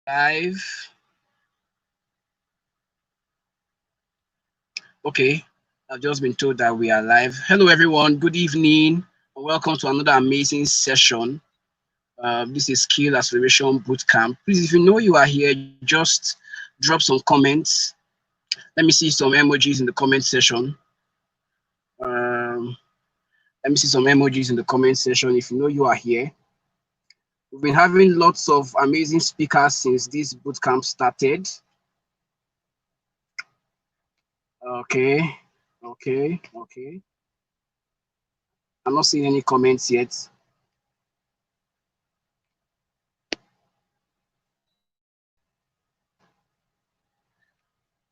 Live. Okay, I've just been told that we are live. Hello, everyone. Good evening. And welcome to another amazing session. This is Skill Acceleration Bootcamp. Please, if you know you are here, just drop some comments. Let me see some emojis in the comment section. Um, Let me see some emojis in the comment section if you know you are here. We've been having lots of amazing speakers since this bootcamp started. Okay, okay. I'm not seeing any comments yet.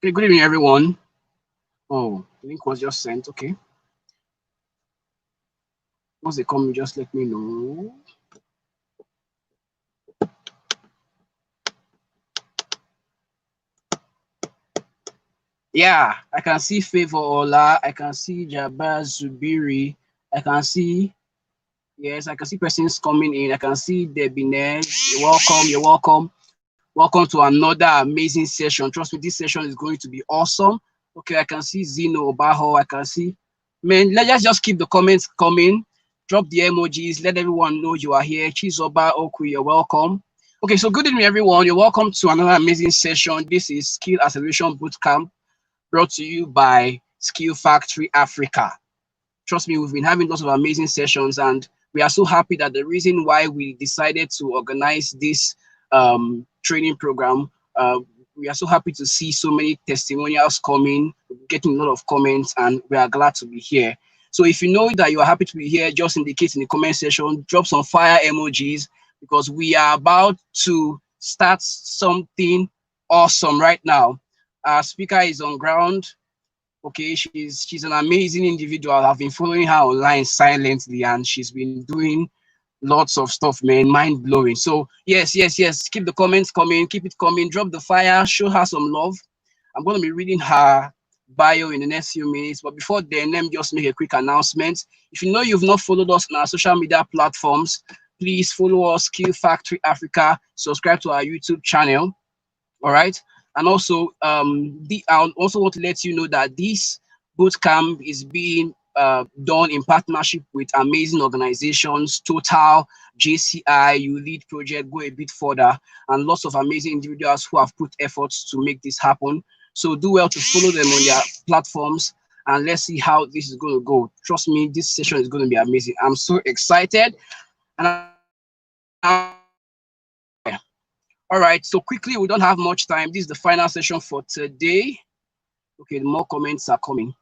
Okay, good evening, everyone. Oh, the link was just sent. Okay. Once they come, just let me know. Yeah, I can see Favor Ola. I can see Jabaz Zubiri. I can see, yes, I can see persons coming in. I can see Debinez. You're welcome. You're welcome. Welcome to another amazing session. Trust me, this session is going to be awesome. Okay, I can see Zeno Obaho. I can see, man, let's just keep the comments coming. Drop the emojis. Let everyone know you are here. Chizoba Oku, you're welcome. Okay, so good evening, everyone. You're welcome to another amazing session. This is Skill Acceleration Bootcamp brought to you by Skill Factory Africa. Trust me, we've been having lots of amazing sessions, and we are so happy that the reason why we decided to organize this training program, we are so happy to see so many testimonials coming, getting a lot of comments, and we are glad to be here. So if you know that you are happy to be here, just indicate in the comment section, drop some fire emojis, because we are about to start something awesome right now. Our speaker is on ground. Okay, she's an amazing individual. I've been following her online silently, and she's been doing lots of stuff, man, mind blowing. So yes, keep the comments coming, keep it coming, drop the fire, show her some love. I'm going to be reading her bio in the next few minutes, but before then, let me just make a quick announcement. If you know you've not followed us on our social media platforms, please follow us, Skill Factory Africa, subscribe to our YouTube channel. All right. And also, I also want to let you know that this boot camp is being done in partnership with amazing organizations, Total, JCI, You Lead Project, Go a Bit Further, and lots of amazing individuals who have put efforts to make this happen. So do well to follow them on their platforms, and let's see how this is going to go. Trust me, this session is going to be amazing. I'm so excited, and I'm so happy that you are here. All right, so quickly, we don't have much time. This is the final session for today. Okay, more comments are coming.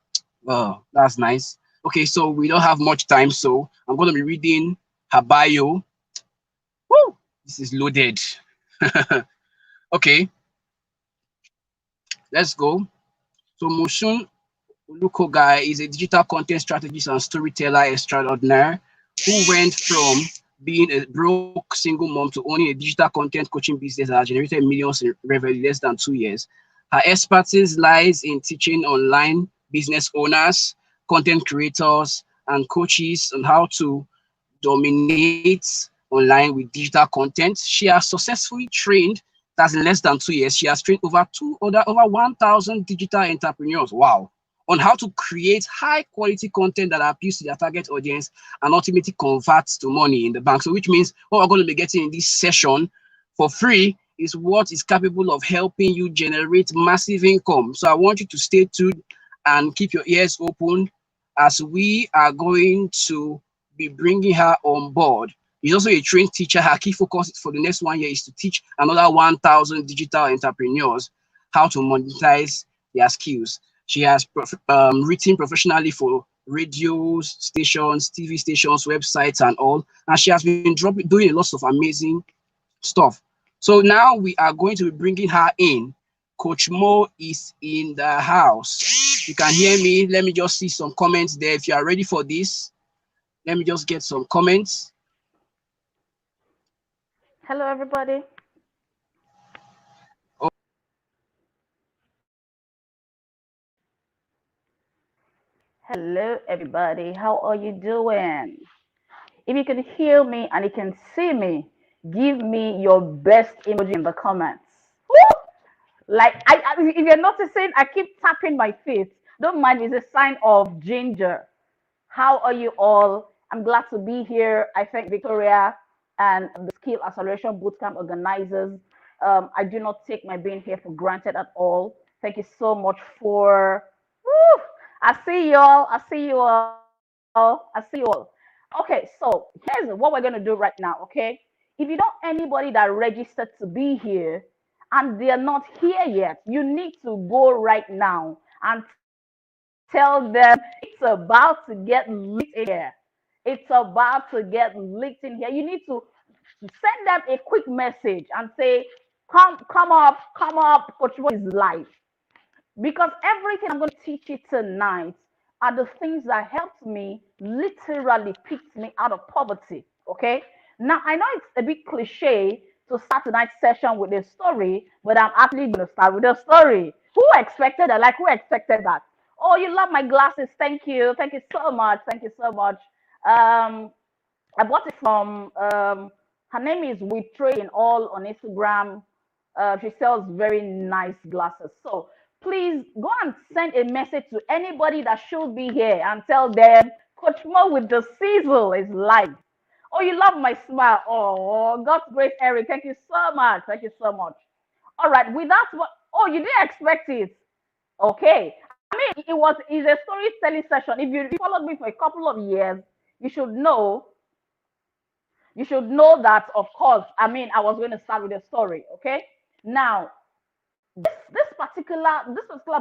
Oh, that's nice. Okay, so we don't have much time, so I'm going to be reading her bio. Woo! This is loaded. Okay, let's go. So Mosun Olukoga is a digital content strategist and storyteller extraordinaire who went from being a broke single mom to owning a digital content coaching business that has generated millions in revenue in less than 2 years. Her expertise lies in teaching online business owners, content creators, and coaches on how to dominate online with digital content. She has successfully trained, that's in less than 2 years, she has trained over 1,000 digital entrepreneurs. Wow. On how to create high quality content that appeals to their target audience and ultimately converts to money in the bank. So, which means what we're going to be getting in this session for free is what is capable of helping you generate massive income. So, I want you to stay tuned and keep your ears open as we are going to be bringing her on board. He's also a trained teacher. Her key focus for the next 1 year is to teach another 1,000 digital entrepreneurs how to monetize their skills. She has written professionally for radios, stations, TV stations, websites, and all. And she has been doing lots of amazing stuff. So now we are going to be bringing her in. Coach Mo is in the house. You can hear me. Let me just see some comments there. If you are ready for this, let me just get some comments. Hello, everybody. Hello, everybody. How are you doing? If you can hear me and you can see me, give me your best emoji in the comments. Like if you're noticing, I keep tapping my feet. Don't mind, it's a sign of ginger. How are you all? I'm glad to be here. I thank Victoria and the Skill Acceleration Bootcamp organizers. I do not take my being here for granted at all. Thank you so much for. Woo, I see y'all. I see you all. I see you all. Okay, so here's what we're gonna do right now. Okay, if you know anybody that registered to be here and they're not here yet, you need to go right now and tell them it's about to get lit in here. It's about to get lit in here. You need to send them a quick message and say, come up, Coach Mo is live. Because everything I'm going to teach you tonight are the things that helped me, literally picked me out of poverty. Okay. Now, I know it's a bit cliche to start tonight's session with a story, but I'm actually going to start with a story. Who expected that? Like, who expected that? Oh, you love my glasses. Thank you. Thank you so much. Thank you so much. Um, I bought it from her name is We Trade in All on Instagram. She sells very nice glasses. So please go and send a message to anybody that should be here and tell them Coach Mo with the sizzle is live. Oh, you love my smile. Oh, God's grace, Eric. Thank you so much. Thank you so much. All right, without what? Oh, you didn't expect it. Okay. I mean, it's a storytelling session. If you followed me for a couple of years, you should know you should know that, of course, I mean, I was going to start with a story. Okay. Now, this particular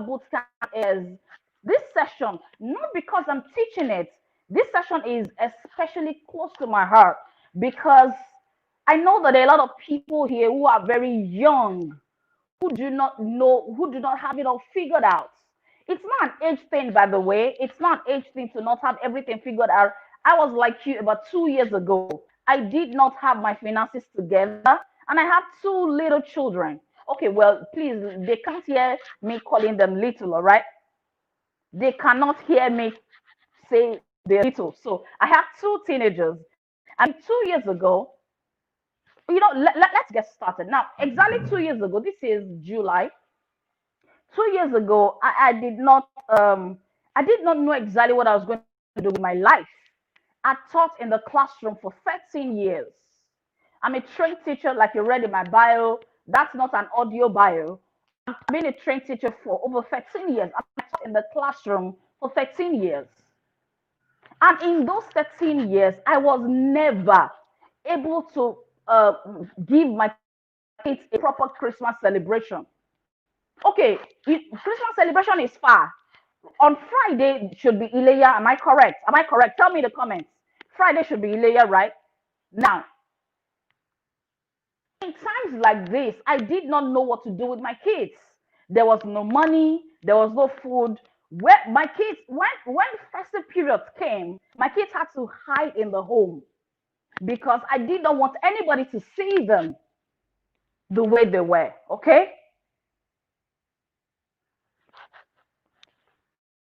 boot camp is this session, not because I'm teaching it. This session is especially close to my heart because I know that there are a lot of people here who are very young, who do not know, who do not have it all figured out. It's not an age thing, by the way. It's not an age thing to not have everything figured out. I was like you about 2 years ago. I did not have my finances together, and I have two little children. Okay, well, please, they can't hear me calling them little, all right? They cannot hear me say they're little. So I have two teenagers. And 2 years ago, let's get started. Now, exactly 2 years ago, this is July. 2 years ago, I did not know exactly what I was going to do with my life. I taught in the classroom for 13 years. I'm a trained teacher, like you read in my bio. That's not an audio bio. I've been a trained teacher for over 13 years. I taught in the classroom for 13 years. And in those 13 years, I was never able to give my kids a proper Christmas celebration. Okay, Christmas celebration is far. On Friday should be Ileya. Am I correct? Am I correct? Tell me in the comments. Friday should be Ileya, right? Now, in times like this, I did not know what to do with my kids. There was no money, there was no food. Where my kids, when festive periods came, my kids had to hide in the home because I did not want anybody to see them the way they were. Okay.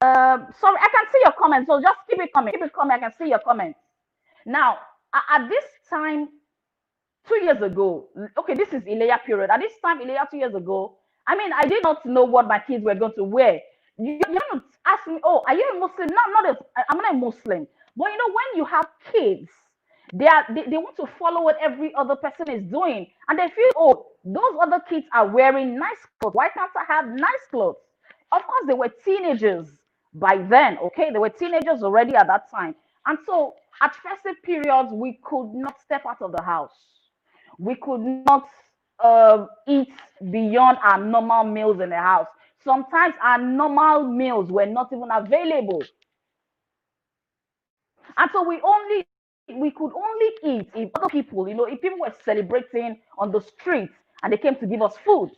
Sorry, I can see your comments, so just keep it coming. Keep it coming. I can see your comments. Now, at this time, 2 years ago, okay, this is Ileya period. At this time, Ileya 2 years ago, I mean, I did not know what my kids were going to wear. You don't ask me, oh, are you a Muslim? No, I'm not a Muslim. But when you have kids, they want to follow what every other person is doing. And they feel, oh, those other kids are wearing nice clothes. Why can't I have nice clothes? Of course, they were teenagers by then, okay? They were teenagers already at that time. And so at festive periods, we could not step out of the house. We could not eat beyond our normal meals in the house. Sometimes our normal meals were not even available. And so we could only eat if other people, if people were celebrating on the streets and they came to give us food.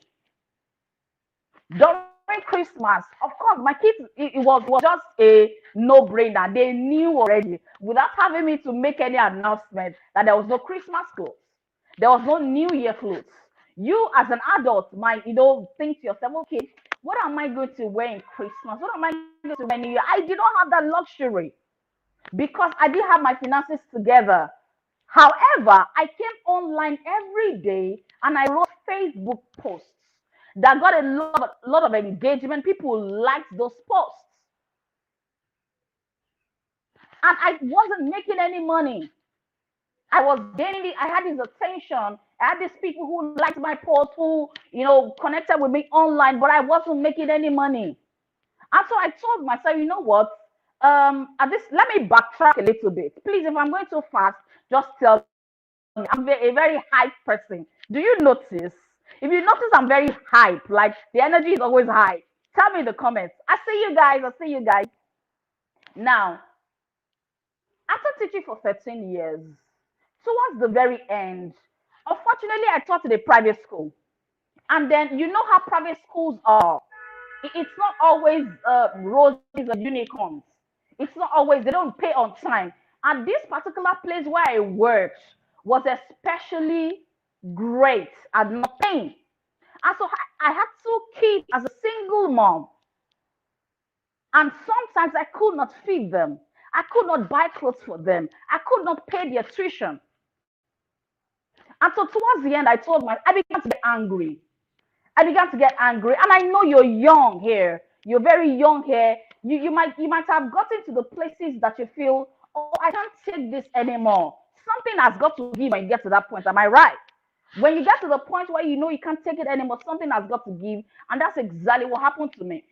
During Christmas, of course, my kids, it was just a no-brainer. They knew already without having me to make any announcement that there was no Christmas clothes. There was no New Year clothes. You as an adult might, think to yourself, okay, what am I going to wear in Christmas? What am I going to wear in New Year? I did not have that luxury because I didn't have my finances together. However, I came online every day and I wrote Facebook posts that got a lot of engagement. People liked those posts. And I wasn't making any money. I was gaining it. I had this attention. I had these people who liked my post, who, connected with me online, but I wasn't making any money. And so I told myself, you know what? At this, let me backtrack a little bit. Please, if I'm going too fast, just tell me. I'm a very hype person. Do you notice? If you notice, I'm very hype. Like the energy is always high. Tell me in the comments. I see you guys. I see you guys. Now, after teaching for 13 years, towards the very end, unfortunately, I taught in a private school. And then you know how private schools are. It's not always roses and unicorns. It's not always, they don't pay on time. And this particular place where I worked was especially great at not paying. And so I had two kids as a single mom. And sometimes I could not feed them. I could not buy clothes for them. I could not pay their tuition. And so towards the end, I began to get angry. I began to get angry. And I know you're young here. You're very young here. You might have gotten to the places that you feel, oh, I can't take this anymore. Something has got to give when you get to that point. Am I right? When you get to the point where you know you can't take it anymore, something has got to give. And that's exactly what happened to me.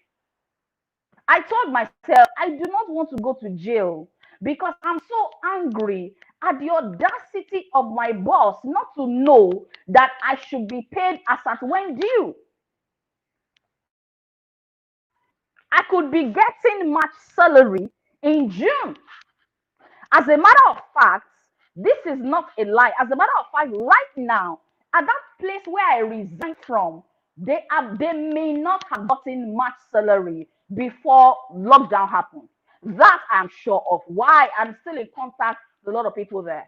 I told myself, I do not want to go to jail because I'm so angry at the audacity of my boss not to know that I should be paid as at when due. I could be getting much salary in June. As a matter of fact, this is not a lie. As a matter of fact, right now, at that place where I resigned from, they may not have gotten much salary before lockdown happened. That I'm sure of. Why? I'm still in contact with a lot of people there.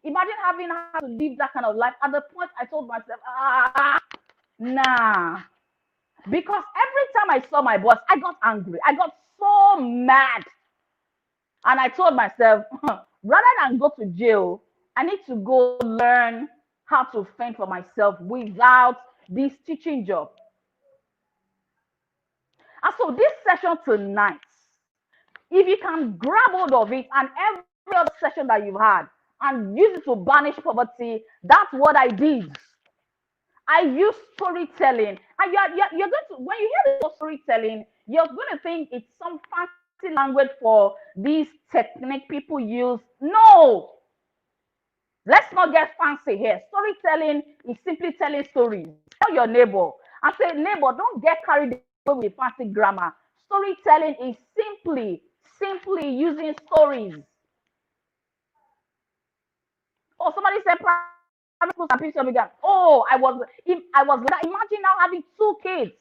Imagine having had to live that kind of life. At the point I told myself, nah. Because every time I saw my boss, I got angry. I got so mad. And I told myself, rather than go to jail, I need to go learn how to fend for myself without this teaching job. And so this session tonight, if you can grab hold of it and every other session that you've had and use it to banish poverty, that's what I did. I use storytelling. And you're going to, when you hear the word storytelling, you're going to think it's some fancy language for these technique people use. No, let's not get fancy here. Storytelling is simply telling stories. Tell your neighbor and say, neighbor, don't get carried away with fancy grammar. Storytelling is simply using stories. Oh, somebody said private schools and Christian began. Oh, I was like, imagine now having two kids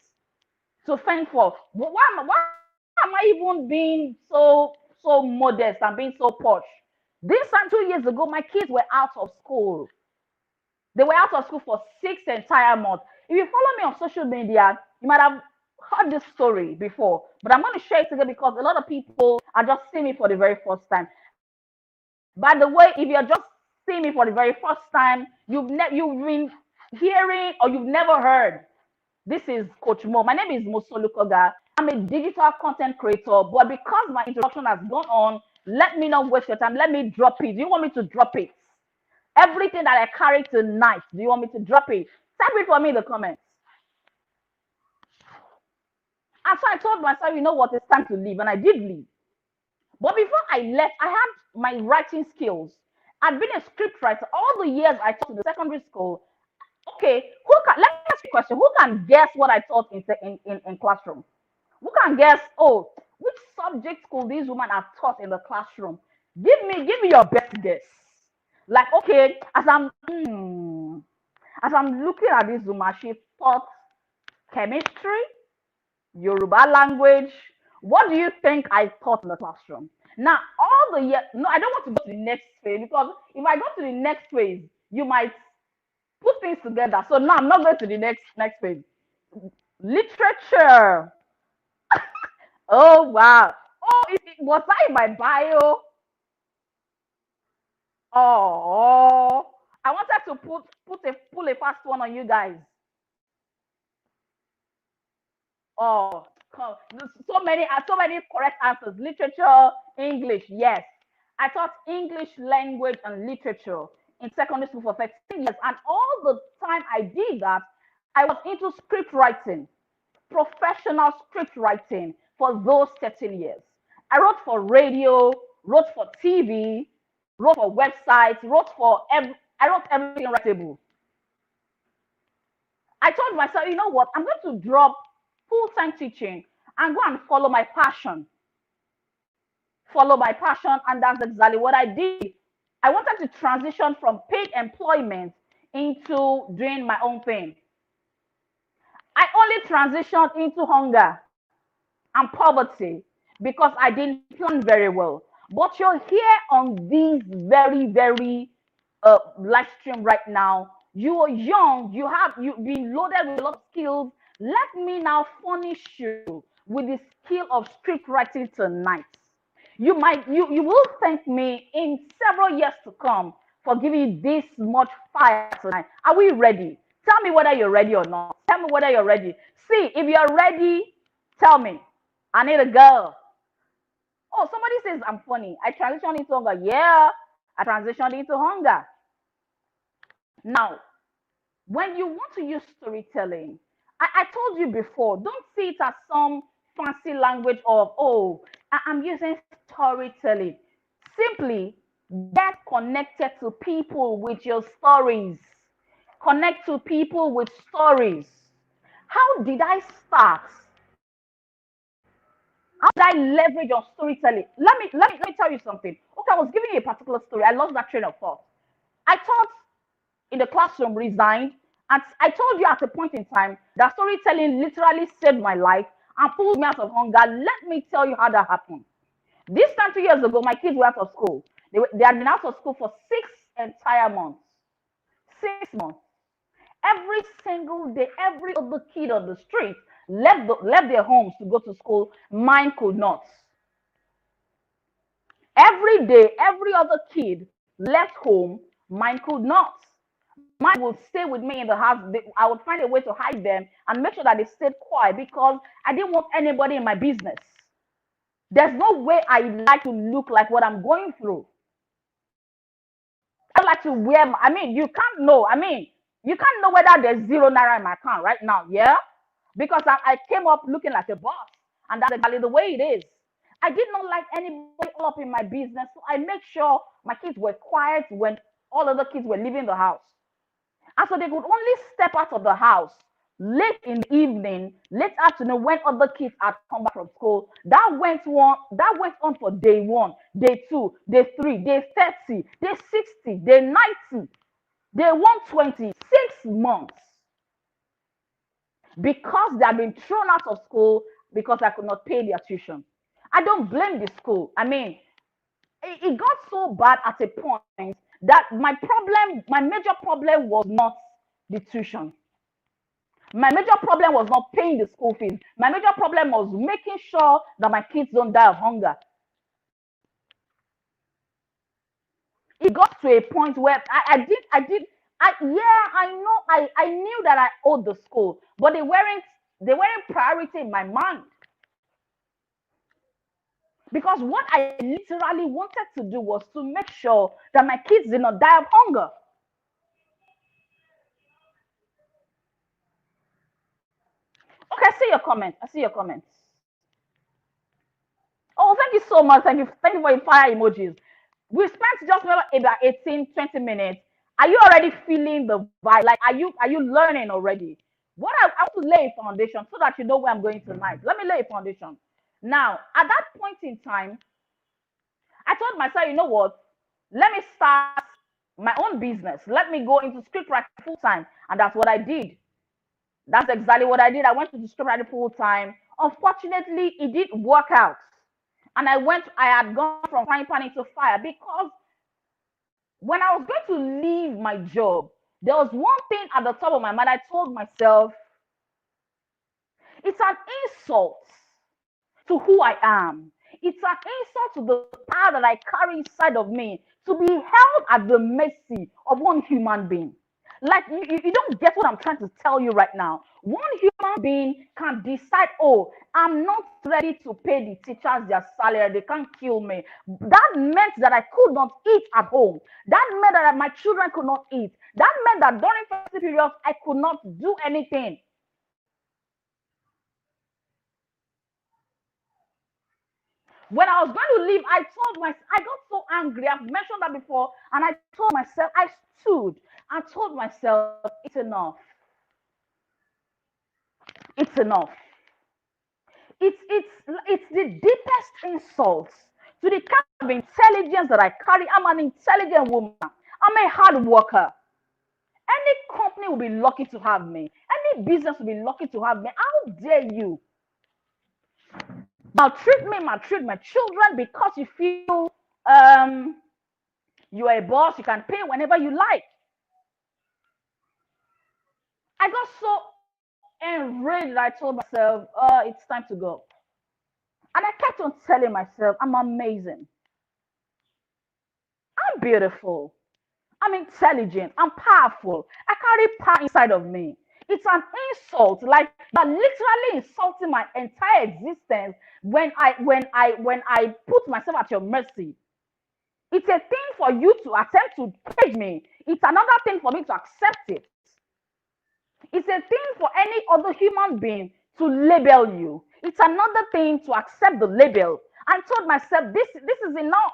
to fend for. Why am I even being so modest and being so posh? This time 2 years ago, my kids were out of school. They were out of school for 6 entire months. If you follow me on social media, you might have heard this story before, but I'm going to share it again because a lot of people are just seeing me for the very first time. By the way, if you're just seeing me for the very first time, you've been hearing or you've never heard. This is Coach Mo. My name is Mosun Olukoga. I'm a digital content creator, but because my introduction has gone on, let me not waste your time. Let me drop it. Do you want me to drop it? Everything that I carry tonight, do you want me to drop it? Type it for me in the comments. And so I told myself, you know what, it's time to leave. And I did leave. But before I left, I had my writing skills. I'd been a script writer all the years I taught in the secondary school. Okay, let me ask you a question. Who can guess what I taught in classroom? Who can guess, oh, which subject could these women have taught in the classroom? Give me your best guess. Like, okay, as I'm looking at this woman, she taught chemistry, Yoruba language. What do you think I taught in the classroom? Now, all the years, no, I don't want to go to the next phase because if I go to the next phase, you might put things together. So now I'm not going to the next phase. Literature. Oh wow. Oh, was that in my bio? Oh, I wanted to pull a fast one on you guys. Oh, so many correct answers. Literature, English, yes. I taught English language and literature in secondary school for 13 years, and all the time I did that, I was into script writing, professional script writing for those 13 years. I wrote for radio, wrote for TV, wrote for websites, I wrote everything writable. I told myself, you know what, I'm going to drop full-time teaching and go and follow my passion, and that's exactly what I did. I wanted to transition from paid employment into doing my own thing. I only transitioned into hunger and poverty because I didn't plan very well. But you're here on this very live stream right now. You are young, you've been loaded with a lot of skills. Let me now furnish you with the skill of script writing tonight. You will thank me in several years to come for giving you this much fire tonight. Are we ready? Tell me whether you're ready or not. Tell me whether you're ready. See, if you're ready, tell me. I need a girl. Oh, somebody says I'm funny. I transitioned into hunger. Yeah, I transitioned into hunger. Now, when you want to use storytelling, I told you before, don't see it as some fancy language of, oh, I'm using storytelling. Simply get connected to people with your stories. Connect to people with stories. How did I start? How did I leverage on storytelling? Let me tell you something. Okay, I was giving you a particular story. I lost that train of thought. I taught in the classroom, resigned, and I told you at a point in time that storytelling literally saved my life and pulled me out of hunger. Let me tell you how that happened. This time 2 years ago, my kids were out of school. They had been out of school for 6 entire months. 6 months. Every single day, every other kid on the street left their homes to go to school. Mine could not. Every day, every other kid left home. Mine could not. Mine would stay with me in the house. I would find a way to hide them and make sure that they stayed quiet because I didn't want anybody in my business. There's no way I like to look like what I'm going through. I like to wear. I mean, you can't know. I mean, you can't know whether there's 0 naira in my account right now. Yeah, because I came up looking like a boss, and that's exactly the way it is. I did not like anybody all up in my business, so I make sure my kids were quiet when all other kids were leaving the house. And so they could only step out of the house late in the evening, late afternoon when other kids had come back from school. That went on for day one, day two, day three, day 30, day 60, day 90, day 120, 6 months. Because they have been thrown out of school because I could not pay their tuition. I don't blame the school. I mean, it got so bad at a point that my major problem was not the tuition. My major problem was not paying the school fees. My major problem was making sure that my kids don't die of hunger. It got to a point where I know I knew that I owed the school, but they weren't priority in my mind. Because what I literally wanted to do was to make sure that my kids did not die of hunger. Okay, I see your comment. I see your comments. Oh, thank you so much. Thank you for your fire emojis. We spent just about 18, 20 minutes. Are you already feeling the vibe? Like, are you learning already? I want to lay a foundation so that you know where I'm going tonight. Let me lay a foundation. Now, at that point in time, I told myself, you know what? Let me start my own business. Let me go into script writing full time. And that's what I did. That's exactly what I did. I went to the script writing full time. Unfortunately, it did work out. And I had gone from frying pan into fire because when I was going to leave my job, there was one thing at the top of my mind. I told myself, it's an insult to who I am. It's an insult to the power that I carry inside of me to be held at the mercy of one human being. Like you don't get what I'm trying to tell you right now. One human being can decide, oh, I'm not ready to pay the teachers their salary. They can't kill me. That meant that I could not eat at home. That meant that my children could not eat. That meant that during festive periods, I could not do anything. When I was going to leave, I told myself, I got so angry. I've mentioned that before. And I told myself, I stood and told myself, it's enough. It's enough. It's the deepest insult to the kind of intelligence that I carry. I'm an intelligent woman. I'm a hard worker. Any company will be lucky to have me. Any business will be lucky to have me. How dare you maltreat my children because you feel you are a boss, you can pay whenever you like. I got so enraged that I told myself, it's time to go. And I kept on telling myself, I'm amazing. I'm beautiful. I'm intelligent. I'm powerful. I carry power inside of me. It's an insult. Like you're literally insulting my entire existence when I put myself at your mercy. It's a thing for you to attempt to page me. It's another thing for me to accept it. It's a thing for any other human being to label you. It's another thing to accept the label. I told myself, this is enough.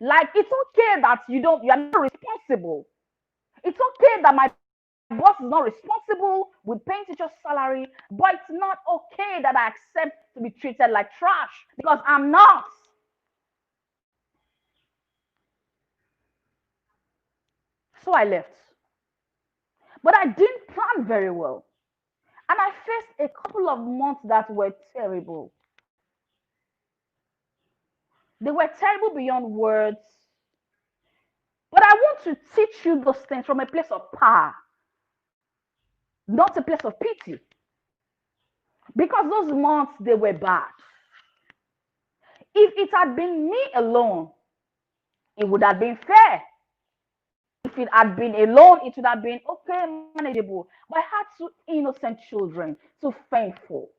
Like it's okay that you're not responsible. It's okay that my boss is not responsible with paying teachers' salary, but it's not okay that I accept to be treated like trash because I'm not. So I left. But I didn't plan very well. And I faced a couple of months that were terrible. They were terrible beyond words. But I want to teach you those things from a place of power, not a place of pity. Because those months, they were bad. If it had been me alone, it would have been fair. If it had been alone, it would have been okay, manageable. But I had two innocent children, too painful.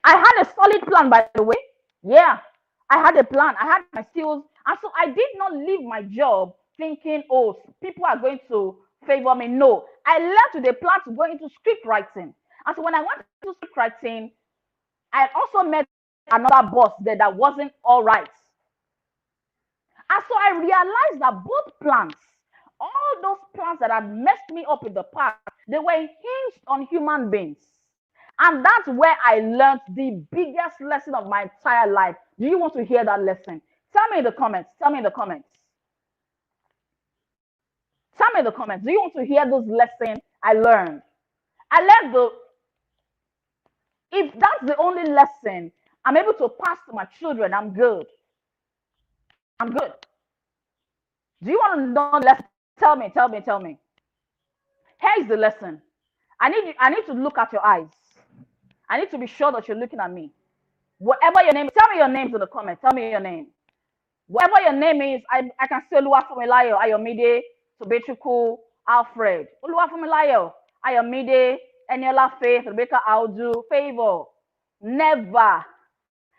I had a solid plan, by the way. Yeah, I had a plan. I had my skills. And so I did not leave my job thinking, oh, people are going to favor me. No, I left with a plan to go into script writing. And so when I went into script writing, I also met another boss there that wasn't all right. And so I realized that both plans, all those plans that had messed me up in the past, they were hinged on human beings. And that's where I learned the biggest lesson of my entire life. Do you want to hear that lesson? Tell me in the comments. Tell me in the comments. Tell me in the comments. Do you want to hear those lessons I learned? I learned if that's the only lesson I'm able to pass to my children, I'm good. I'm good. Do you want to know the lesson? Tell me, tell me, tell me. Here is the lesson. I need to look at your eyes. I need to be sure that you're looking at me. Whatever your name, tell me your names in the comments. Tell me your name. Whatever your name is, I can say Oluwafumilayo, Ayomide, Tobechuku, Alfred. Oluwafumilayo, Ayomide, Eniola Faith, Rebecca Audu, Favor. Never,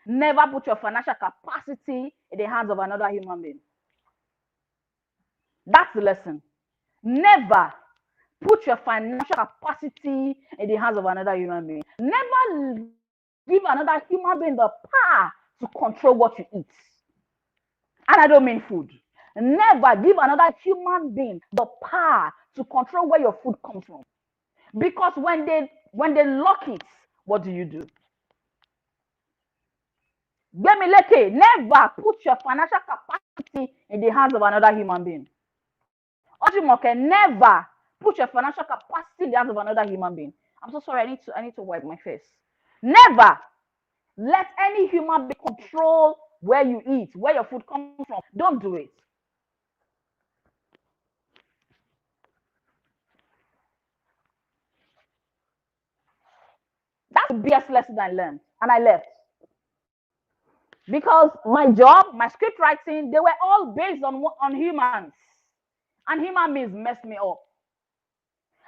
never put your financial capacity in the hands of another human being. That's the lesson. Never put your financial capacity in the hands of another human being. Never give another human being the power to control what you eat. And I don't mean food. Never give another human being the power to control where your food comes from. Because when they lock it, what do? Gemileke, never put your financial capacity in the hands of another human being. Ojimoke, never put your financial capacity in the hands of another human being. I'm so sorry, I need to wipe my face. Never let any human being control where you eat, where your food comes from. Don't do it. That's the biggest lesson I learned, and I left. because my job, my script writing, they were all based on humans, and human beings messed me up.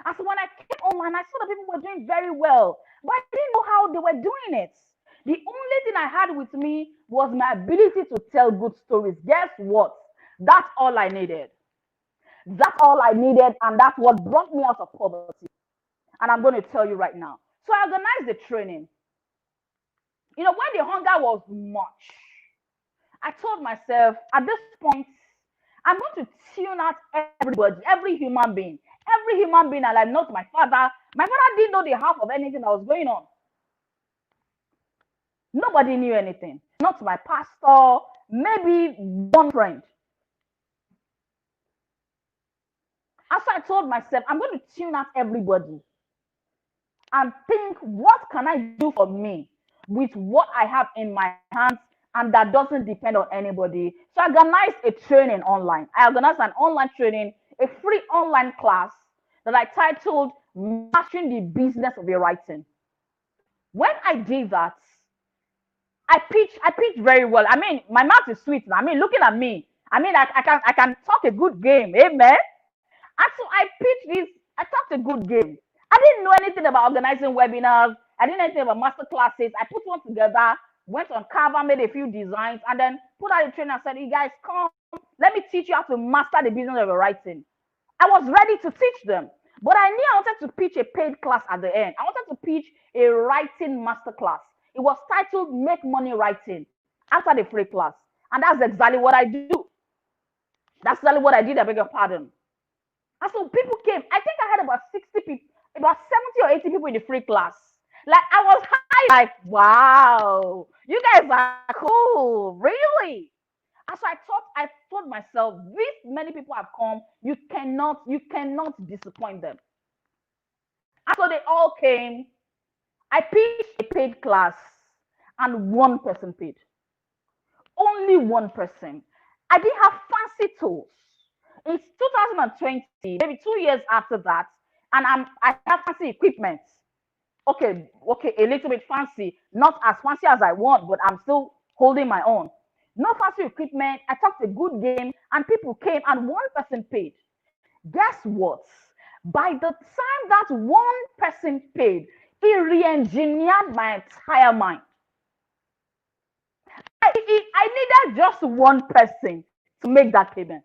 And so when I came online, I saw that people were doing very well, but I didn't know how they were doing it. The only thing I had with me was my ability to tell good stories. Guess what? That's all I needed. That's all I needed, and that's what brought me out of poverty. And I'm going to tell you right now. So I organized the training. When the hunger was much, I told myself at this point, I'm going to tune out everybody, every human being. Every human being, and I'm not my father. My father didn't know the half of anything that was going on. Nobody knew anything. Not my pastor, maybe one friend. And so I told myself, I'm going to tune out everybody and think, what can I do for me with what I have in my hands and that doesn't depend on anybody? So I organized a training online. I organized an online training, a free online class that I titled Mastering the Business of Your Writing. When I did that, I pitched very well. I mean, my mouth is sweet. I mean, looking at me, I mean, I can talk a good game, amen. And so I pitched this. I talked a good game. I didn't know anything about organizing webinars. I didn't know anything about master classes. I put one together, went on Canva, made a few designs, and then put out a training and said, "You guys come, let me teach you how to master the business of your writing." I was ready to teach them, but I knew I wanted to pitch a paid class at the end. I wanted to pitch a writing master class. It was titled Make Money Writing after the free class. And that's exactly what I do. That's exactly what I did, I beg your pardon. And so people came. I think I had about 60 people, about 70 or 80 people in the free class. Like I was high, like, wow, you guys are cool, really. And so I told myself, this many people have come, you cannot disappoint them. And so they all came. I pitched a paid class, and one person paid. Only one person. I didn't have fancy tools. It's 2020, maybe 2 years after that, and I have fancy equipment. Okay, a little bit fancy, not as fancy as I want, but I'm still holding my own. No fancy equipment. I talked a good game, and people came, and one person paid. Guess what? By the time that one person paid, it re-engineered my entire mind. I needed just one person to make that payment.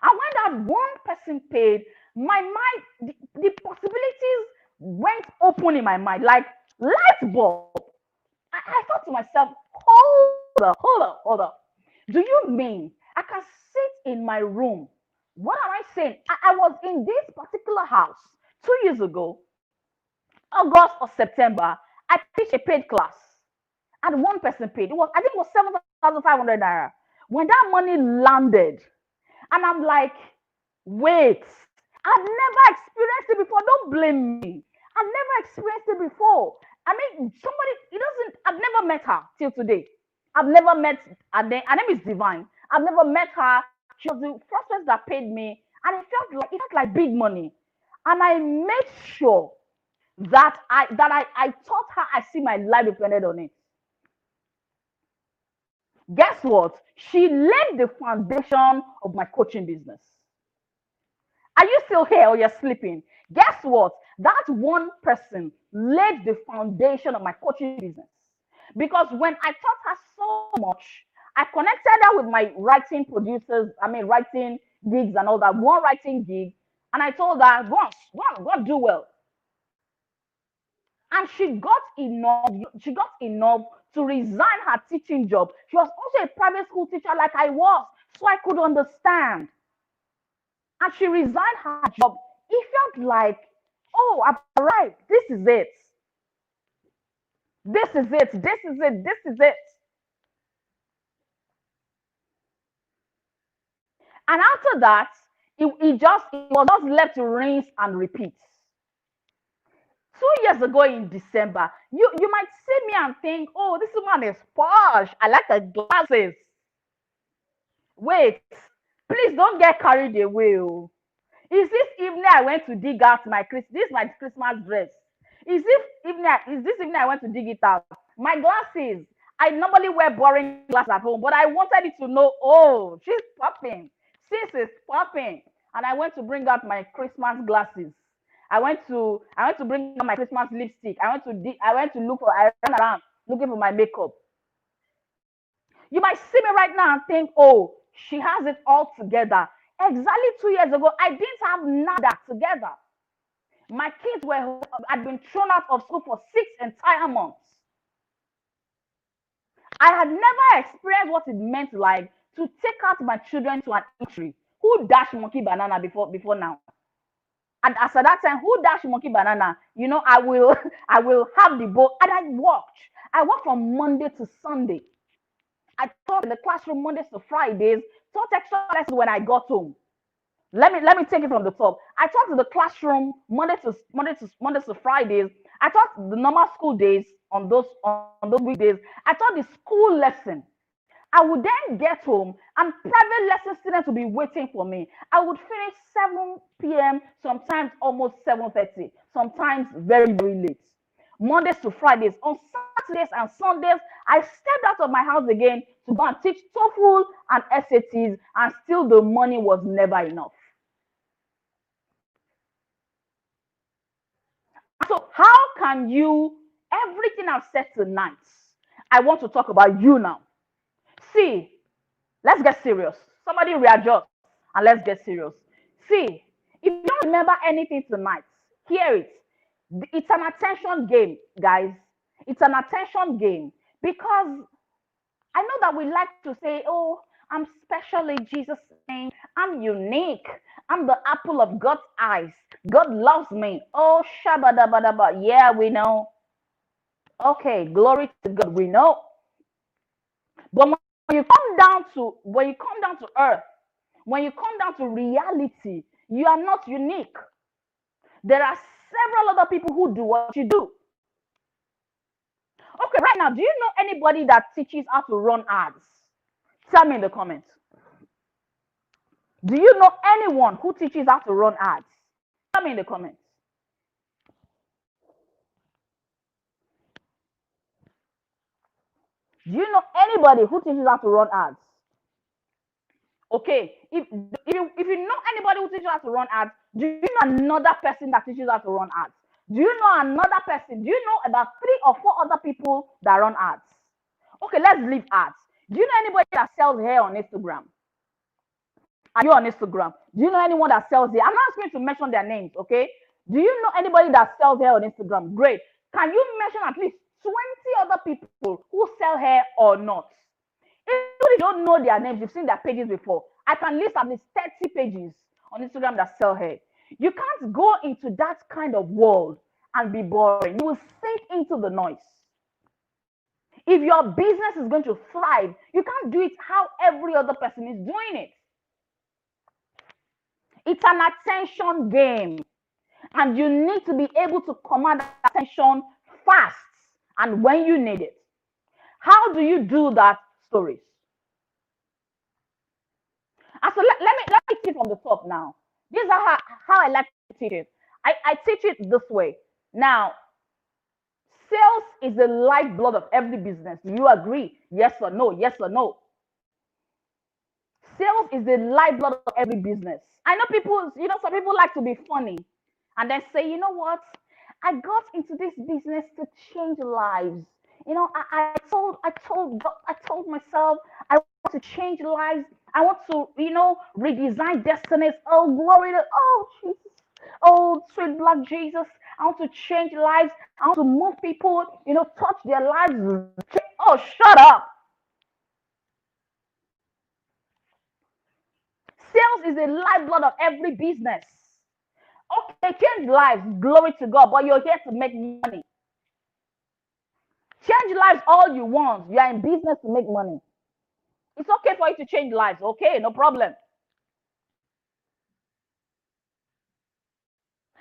And when that one person paid, my mind, the possibilities went open in my mind, like light bulb. I thought to myself, hold up. Do you mean I can sit in my room? What am I saying? I was in this particular house 2 years ago, August or September. I pitched a paid class and one person paid. I think it was 7,500 naira. When that money landed, and I'm like, wait, I've never experienced it before. Don't blame me. I've never experienced it before. I mean, I've never met her till today. I've never met her name is Divine. I've never met her. She was the first person that paid me, and it felt like big money. And I made sure that I taught her I see my life depended on it. Guess what? She laid the foundation of my coaching business. Are you still here or you're sleeping? Guess what? That one person laid the foundation of my coaching business. Because when I taught her so much, I connected her with my writing producers, writing gigs and all that, one writing gig. And I told her, go on, do well. And she got enough to resign her teaching job. She was also a private school teacher like I was, so I could understand. And she resigned her job. It felt like, oh, I've arrived. This is it. This is it. This is it. This is it. And after that, it was just left to rinse and repeat. 2 years ago in December, you might see me and think, oh, this woman is posh. I like her glasses. Wait, please don't get carried away. Is this evening I went to dig out my Christmas dress? Is this evening I went to dig it out? My glasses. I normally wear boring glasses at home, but I wanted it to know, oh, she's popping. Sis is popping. And I went to bring out my Christmas glasses. I went to bring out my Christmas lipstick. I went to look for I ran around looking for my makeup. You might see me right now and think, oh, she has it all together. Exactly 2 years ago, I didn't have nada together. My kids had been thrown out of school for 6 entire months. I had never experienced what it meant like to take out my children to an eatery. Who dashed monkey banana before now? And as at that time, who dashed monkey banana? I will I will have the bowl. And I walked. I worked from Monday to Sunday. I taught in the classroom Mondays to Fridays, taught extra lessons when I got home. Let me take it from the top. I taught in the classroom Mondays to Fridays. I taught the normal school days on those weekdays. I taught the school lesson. I would then get home and private lesson students would be waiting for me. I would finish 7 p.m., sometimes almost 7:30, sometimes very, very late. Mondays to Fridays. On Saturdays and Sundays, I stepped out of my house again to go and teach TOEFL and SATs, and still the money was never enough. So how can you, everything I've said tonight, I want to talk about you now. See, let's get serious. Somebody readjust and let's get serious. See, if you don't remember anything tonight, hear it. It's an attention game, guys. It's an attention game because I know that we like to say, oh, I'm special in Jesus' name. I'm unique. I'm the apple of God's eyes. God loves me. Oh, shabadabadaba. Yeah, we know. Okay, glory to God, we know. But when you come down to earth, when you come down to reality, you are not unique. There are several other people who do what you do. Okay, right now, do you know anybody that teaches how to run ads? Tell me in the comments. Do you know anyone who teaches how to run ads? Tell me in the comments. Do you know anybody who teaches how to run ads? Okay, if you know anybody who teaches how to run ads, do you know another person that teaches how to run ads? Do you know another person? Do you know about 3 or 4 other people that run ads? Okay, let's leave ads. Do you know anybody that sells hair on Instagram? Are you on Instagram? Do you know anyone that sells hair? I'm not going to mention their names, okay? Do you know anybody that sells hair on Instagram? Great. Can you mention at least 20 other people who sell hair or not? If you don't know their names, you've seen their pages before. I can list at least 30 pages on Instagram that sell hair. You can't go into that kind of world and be boring. You will sink into the noise. If your business is going to thrive, you can't do it how every other person is doing it. It's an attention game, and you need to be able to command attention fast and when you need it. How do you do that? Stories. And so let me teach from the top now. This is how I like to teach it. I teach it this way. Now, sales is the lifeblood of every business. Do you agree? Yes or no? Yes or no? Sales is the lifeblood of every business. I know people, some people like to be funny and then say, you know what? I got into this business to change lives. I told myself I want to change lives. I want to, redesign destinies. Oh, glory to, oh, Jesus. Oh, sweet black Jesus. I want to change lives. I want to move people, touch their lives. Oh, shut up. Sales is the lifeblood of every business. Okay, change lives, glory to God, but you're here to make money. Change lives all you want. You are in business to make money. It's okay for you to change lives. Okay, no problem.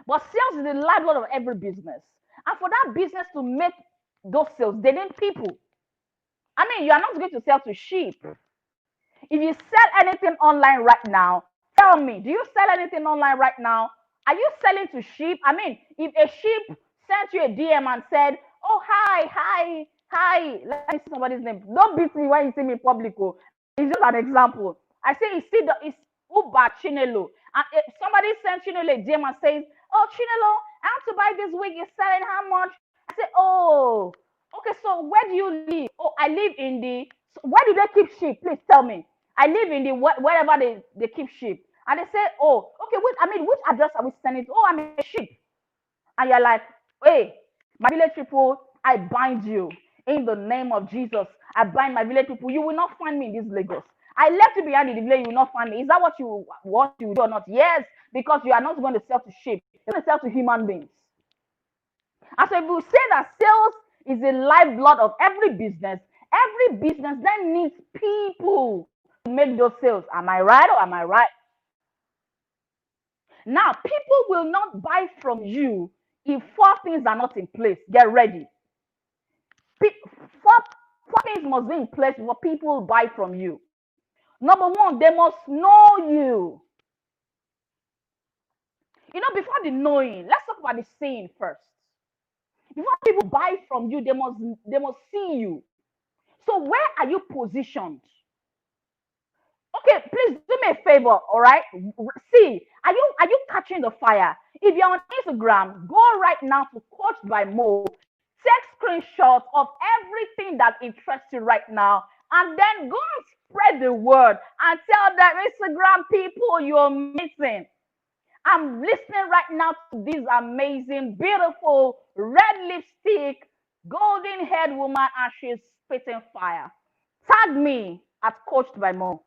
But sales is the lifeblood of every business. And for that business to make those sales, they need people. I mean, you are not going to sell to sheep. If you sell anything online right now, tell me, do you sell anything online right now? Are you selling to sheep? I mean, if a sheep sent you a DM and said, oh, hi, Hi, let me see somebody's name. Don't beat me when you see me in public. Oh. It's just an example. I say, you see, it's Uber Chinelo. And somebody sends Chinelo a DM and says, oh, Chinelo, I want to buy this wig. It's selling how much? I say, oh, okay, so where do you live? Oh, I live in the, so where do they keep sheep? Please tell me. I live in the, wherever they keep sheep. And they say, oh, okay, which address are we sending to? Oh, I'm a sheep. And you're like, hey, my village people, I bind you in the name of Jesus. I bind my village people. You will not find me in this Lagos. I left you behind in the village, you will not find me. Is that what you want to do or not? Yes, because you are not going to sell to sheep, you're going to sell to human beings. And so if you say that sales is the lifeblood of every business then needs people to make those sales. Am I right or am I right? Now, people will not buy from you if four things are not in place. Get ready. Four things must be in place before people buy from you. Number one, they must know you. Before the knowing, let's talk about the seeing first. Before people buy from you, they must see you. So where are you positioned? Okay, please do me a favor, all right? See, are you catching the fire? If you're on Instagram, go right now to Coached by Mo. Take screenshots of everything that interests you right now, and then go and spread the word and tell them Instagram people you're missing. I'm listening right now to this amazing, beautiful, red lipstick, golden haired woman, and she's spitting fire. Tag me at Coached by Mo.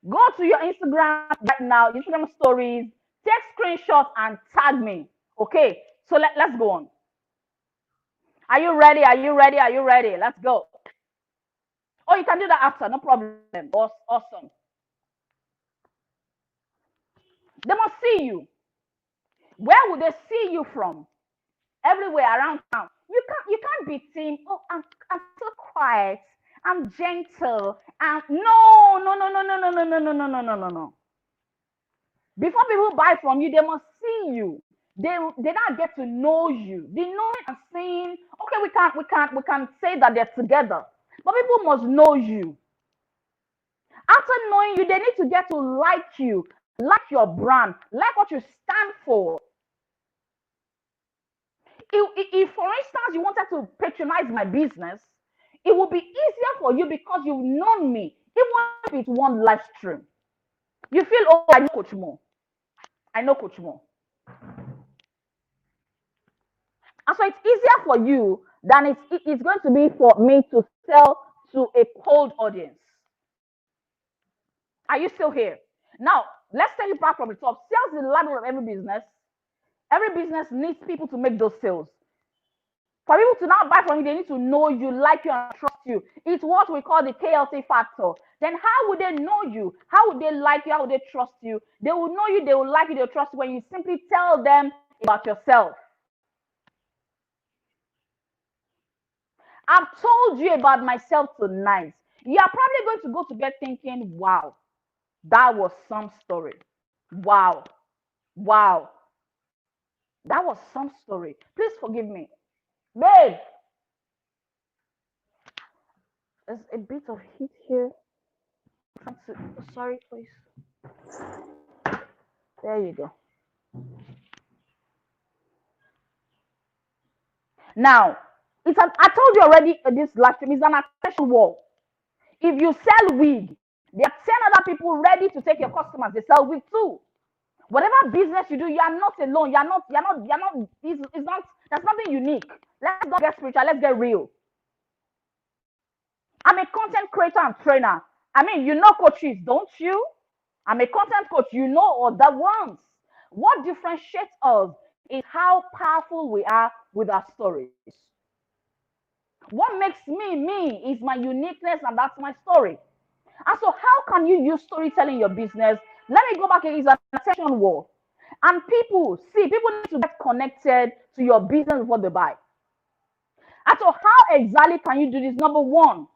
Go to your Instagram right now, Instagram stories, take screenshots and tag me. Okay, so let's go on. Are you ready? Are you ready? Are you ready? Let's go. Oh, you can do that after, no problem. Awesome. They must see you. Where would they see you from? Everywhere around town. You can't be team. Oh, I'm so quiet. I'm gentle. And no. Before people buy from you, they must see you. They not get to know you. The knowing and seeing, okay, we can say that they're together, but people must know you. After knowing you, they need to get to like you, like your brand, like what you stand for. If for instance, you wanted to patronize my business, it will be easier for you because you've known me, even if it's one live stream. You feel, oh, I know Coach Mo. I know Coach Mo. And so it's easier for you than it's going to be for me to sell to a cold audience. Are you still here? Now, let's take it back from the top. Sales is the lifeblood of every business. Every business needs people to make those sales. For people to now buy from you, they need to know you, like you, and trust you. It's what we call the KLT factor. Then how would they know you? How would they like you? How would they trust you? They will know you, they will like you, they'll trust you when you simply tell them about yourself. I've told you about myself tonight. You are probably going to go to bed thinking, wow, that was some story. Wow, wow, that was some story. Please forgive me. Babe, there's a bit of heat here. Sorry, please. There you go. Now, I told you already this last time, it's an attention war. If you sell wig, there are 10 other people ready to take your customers. They sell wig too. Whatever business you do, you are not alone. It's not, there's nothing unique. Let's not get spiritual, let's get real. I'm a content creator and trainer. I mean, you know coaches, don't you? I'm a content coach, you know other ones. What differentiates us is how powerful we are with our stories. What makes me is my uniqueness, and that's my story. And so, how can you use storytelling in your business? Let me go back. It's an attention war. And people need to get connected to your business before they buy. And so, how exactly can you do this? Number one,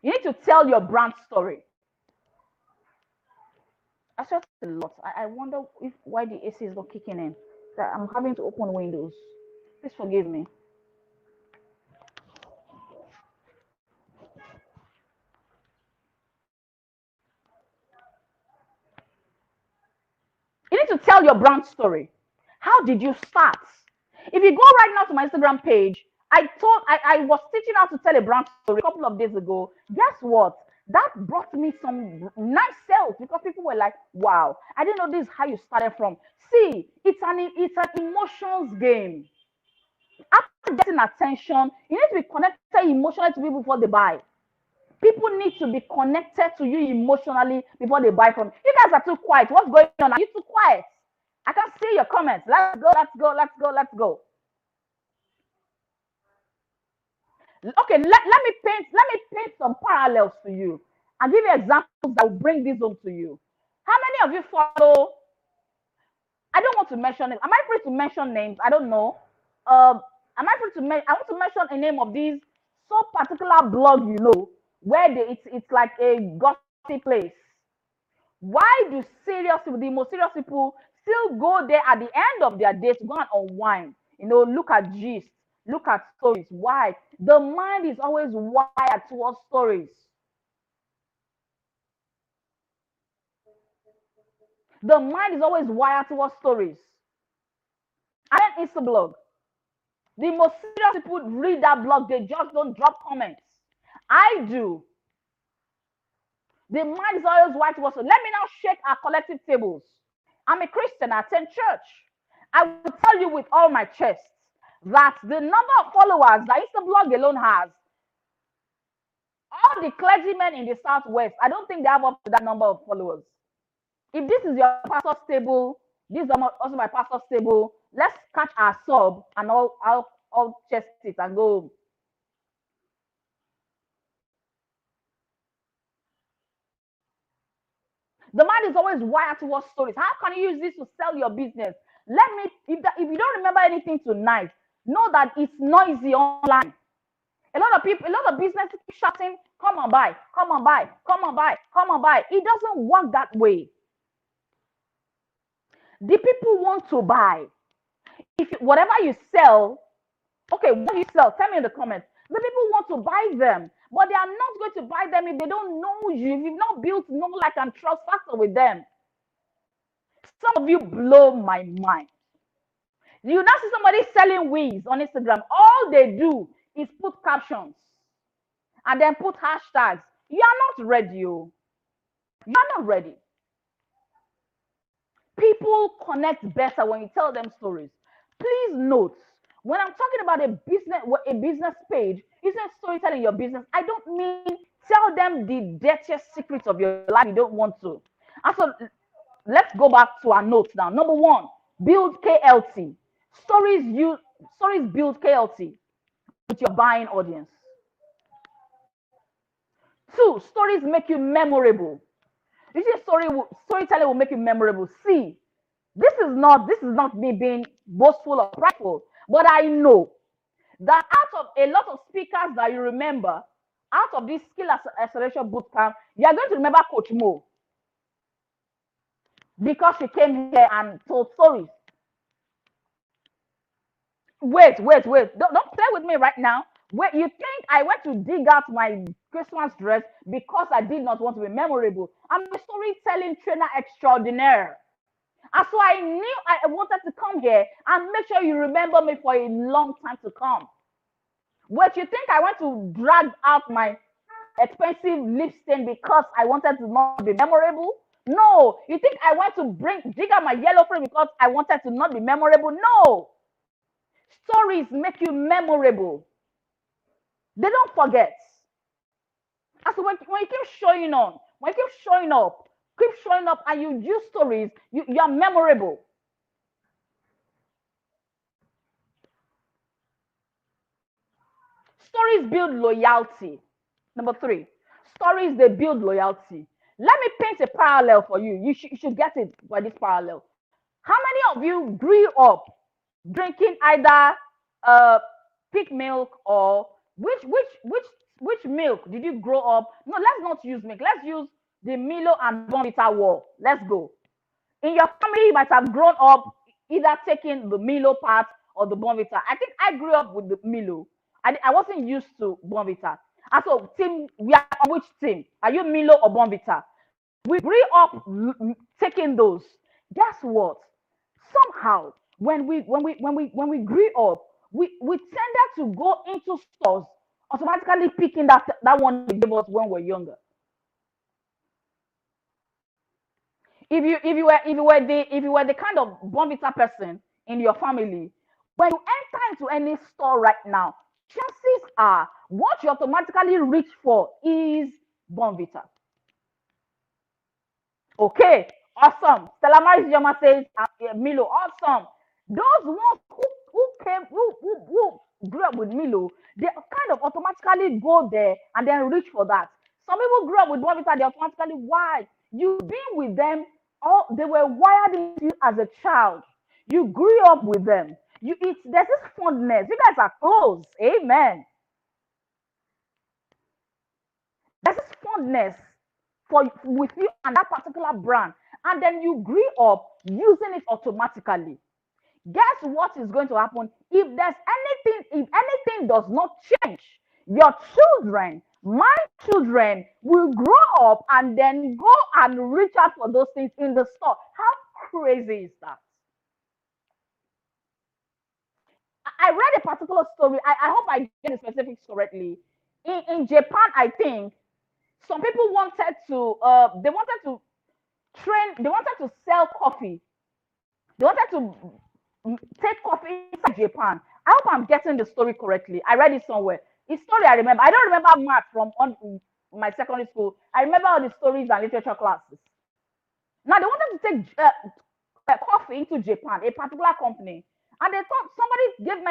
you need to tell your brand story. I sweat a lot. I wonder why the AC is not kicking in. That I'm having to open windows. Please forgive me. tell your brand story. How did you start? If you go right now to my Instagram page, I was teaching how to tell a brand story a couple of days ago. Guess what? That brought me some nice sales because people were like, wow, I didn't know this is how you started from. See, it's an emotions game. After getting attention, you need to be connected emotionally to people before they buy. People need to be connected to you emotionally before they buy from you. You guys are too quiet. What's going on? Are you too quiet? I can see your comments. Let's go, let's go, let's go, let's go. Okay, let me paint some parallels to you and give you examples that will bring this home to you. How many of you follow? I don't want to mention it. Am I free to mention names? I don't know. Am I free to I want to mention a name of these so particular blog, where it's like a gossip place. Why do the most serious people still go there at the end of their day to go and unwind? Look at gist, look at stories. Why? The mind is always wired towards stories. The mind is always wired towards stories. And then it's a blog. The most serious people read that blog, they just don't drop comments. I do. The mind is always wired towards stories. Let me now shake our collective tables. I'm a Christian, I attend church. I will tell you with all my chest that the number of followers that Instablog alone has, all the clergymen in the Southwest, I don't think they have up to that number of followers. If this is your pastor's table, this is also my pastor's table, let's catch our sub and all chest it and go. The mind is always wired towards stories. How can you use this to sell your business? If you don't remember anything tonight, know that it's noisy online. A lot of businesses keep shouting, come on buy, come on buy, come on buy, come on buy. It doesn't work that way. The people want to buy. Whatever you sell, okay, what do you sell? Tell me in the comments. The people want to buy them, but they are not going to buy them if they don't know you, if you've not built know, like, and trust factor with them. Some of you blow my mind. You now see somebody selling wigs on Instagram. All they do is put captions and then put hashtags. You are not ready. You are not ready. People connect better when you tell them stories. Please note, when I'm talking about a business page, isn't storytelling your business? I don't mean tell them the dirtiest secrets of your life you don't want to. And so let's go back to our notes now. Number one, build KLT. Stories build KLT with your buying audience. Two, stories make you memorable. You see, storytelling will make you memorable. See, this is not me being boastful or prideful, but I know that out of a lot of speakers that you remember, out of this skill acceleration bootcamp, you are going to remember Coach Mo because she came here and told stories. Wait. Don't play with me right now. Wait, you think I went to dig out my Christmas dress because I did not want to be memorable? I'm a storytelling trainer extraordinaire. And so I knew I wanted to come here and make sure you remember me for a long time to come. Wait, you think I went to drag out my expensive lip stain because I wanted to not be memorable? No. You think I went to dig out my yellow frame because I wanted to not be memorable? No. Stories make you memorable. They don't forget. And so when you keep showing on, when you keep showing up and you use stories, you are memorable. Stories build loyalty. Number three, stories, they build loyalty. Let me paint a parallel for you. You should get it by this parallel. How many of you grew up drinking either pig milk or which milk did you grow up? No, let's not use milk. Let's use the Milo and Bonvita war. Let's go. In your family, you might have grown up either taking the Milo part or the Bonvita. I think I grew up with the Milo. I wasn't used to Bonvita. And so, team, we are on which team? Are you Milo or Bonvita? We grew up taking those. Guess what? somehow when we grew up, we tended to go into stores automatically picking that one they gave us when we were younger. If you were the kind of bonvita person in your family, when you enter into any store right now, chances are what you automatically reach for is bonvita. Okay, awesome. Stella Maris Yama says, Milo, awesome. Those ones who grew up with Milo, they kind of automatically go there and then reach for that. Some people grew up with Bonvita, they automatically, why? You've been with them, or they were wired into you as a child. You grew up with them. There's this fondness. You guys are close. Amen. There's this fondness for with you and that particular brand, and then you grew up using it automatically. Guess what is going to happen if anything does not change? Your children, my children, will grow up and then go and reach out for those things in the store. How crazy is that? I read a particular story. I hope I get the specifics correctly. In Japan, I think some people wanted to they wanted to sell coffee. They wanted to take coffee inside Japan. I hope I'm getting the story correctly. I read it somewhere. It's story I remember. I don't remember much from my secondary school. I remember all the stories and literature classes. Now they wanted to take coffee into Japan, a particular company, and they thought somebody give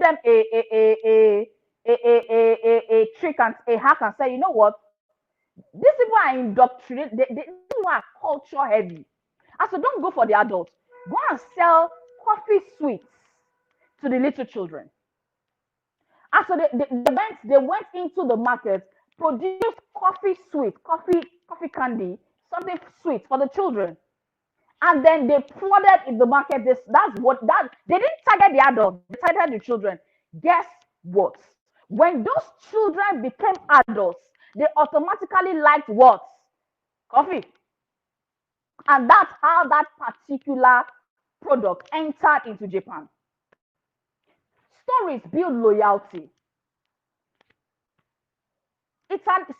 them a trick and a hack and say, you know what, these people are indoctrinated. These people are culture heavy. And so don't go for the adults. Go and sell coffee sweets to the little children. And so they went into the market, produced coffee sweet, coffee candy, something sweet for the children. And then they flooded in the market. They didn't target the adults, they targeted the children. Guess what? When those children became adults, they automatically liked what? Coffee. And that's how that particular product entered into Japan. Stories build loyalty.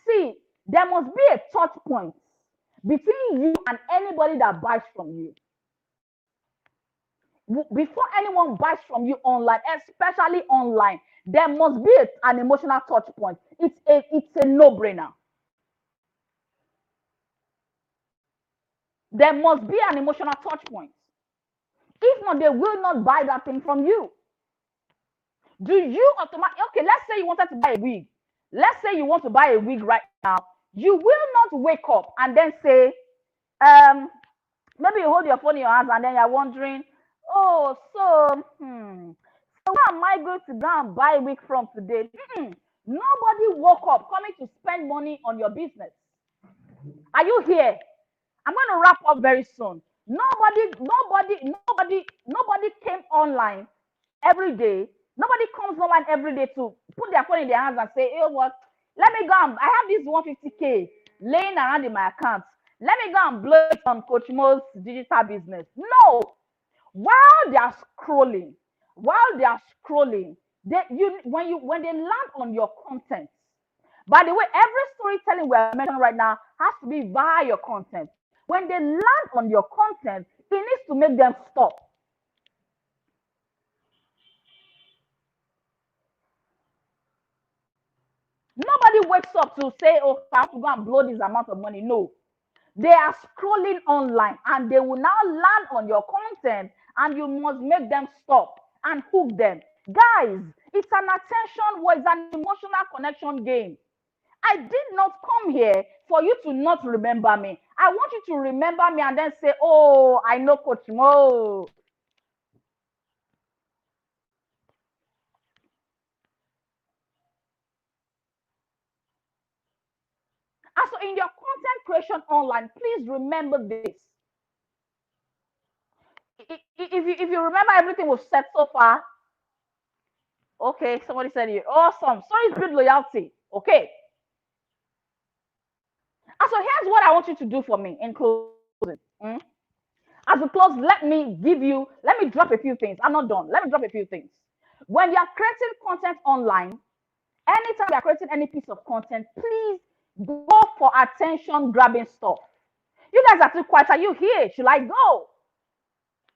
See, there must be a touch point between you and anybody that buys from you. Before anyone buys from you online, especially online, there must be an emotional touch point. It's a no-brainer. There must be an emotional touch point. If not, they will not buy that thing from you. Do you automatically, okay, let's say you wanted to buy a wig. Let's say you want to buy a wig right now. You will not wake up and then say, maybe you hold your phone in your hands and then you're wondering, oh, so where am I going to go and buy a wig from today? Nobody woke up coming to spend money on your business. Are you here? I'm going to wrap up very soon. Nobody came online every day. Nobody comes online every day to put their phone in their hands and say, hey, what? Let me go and I have this 150K laying around in my account. Let me go and blow it on Coach Mo's digital business. No. While they are scrolling, when they land on your content. By the way, every storytelling we're mentioning right now has to be via your content. When they land on your content, it needs to make them stop. Nobody wakes up to say, oh, I have to go and blow this amount of money. No. They are scrolling online and they will now land on your content and you must make them stop and hook them. Guys, it's an attention war, it's an emotional connection game. I did not come here for you to not remember me. I want you to remember me and then say, oh, I know Coach Mo. And so in your content creation online, please remember this. If you remember everything we've said so far, okay, somebody said it. Awesome. Stories build loyalty. Okay. And so here's what I want you to do for me in closing. As we close, let me drop a few things. I'm not done. Let me drop a few things. When you are creating content online, anytime you are creating any piece of content, please go for attention grabbing stuff. You guys are too quiet. Are you here? Should I go?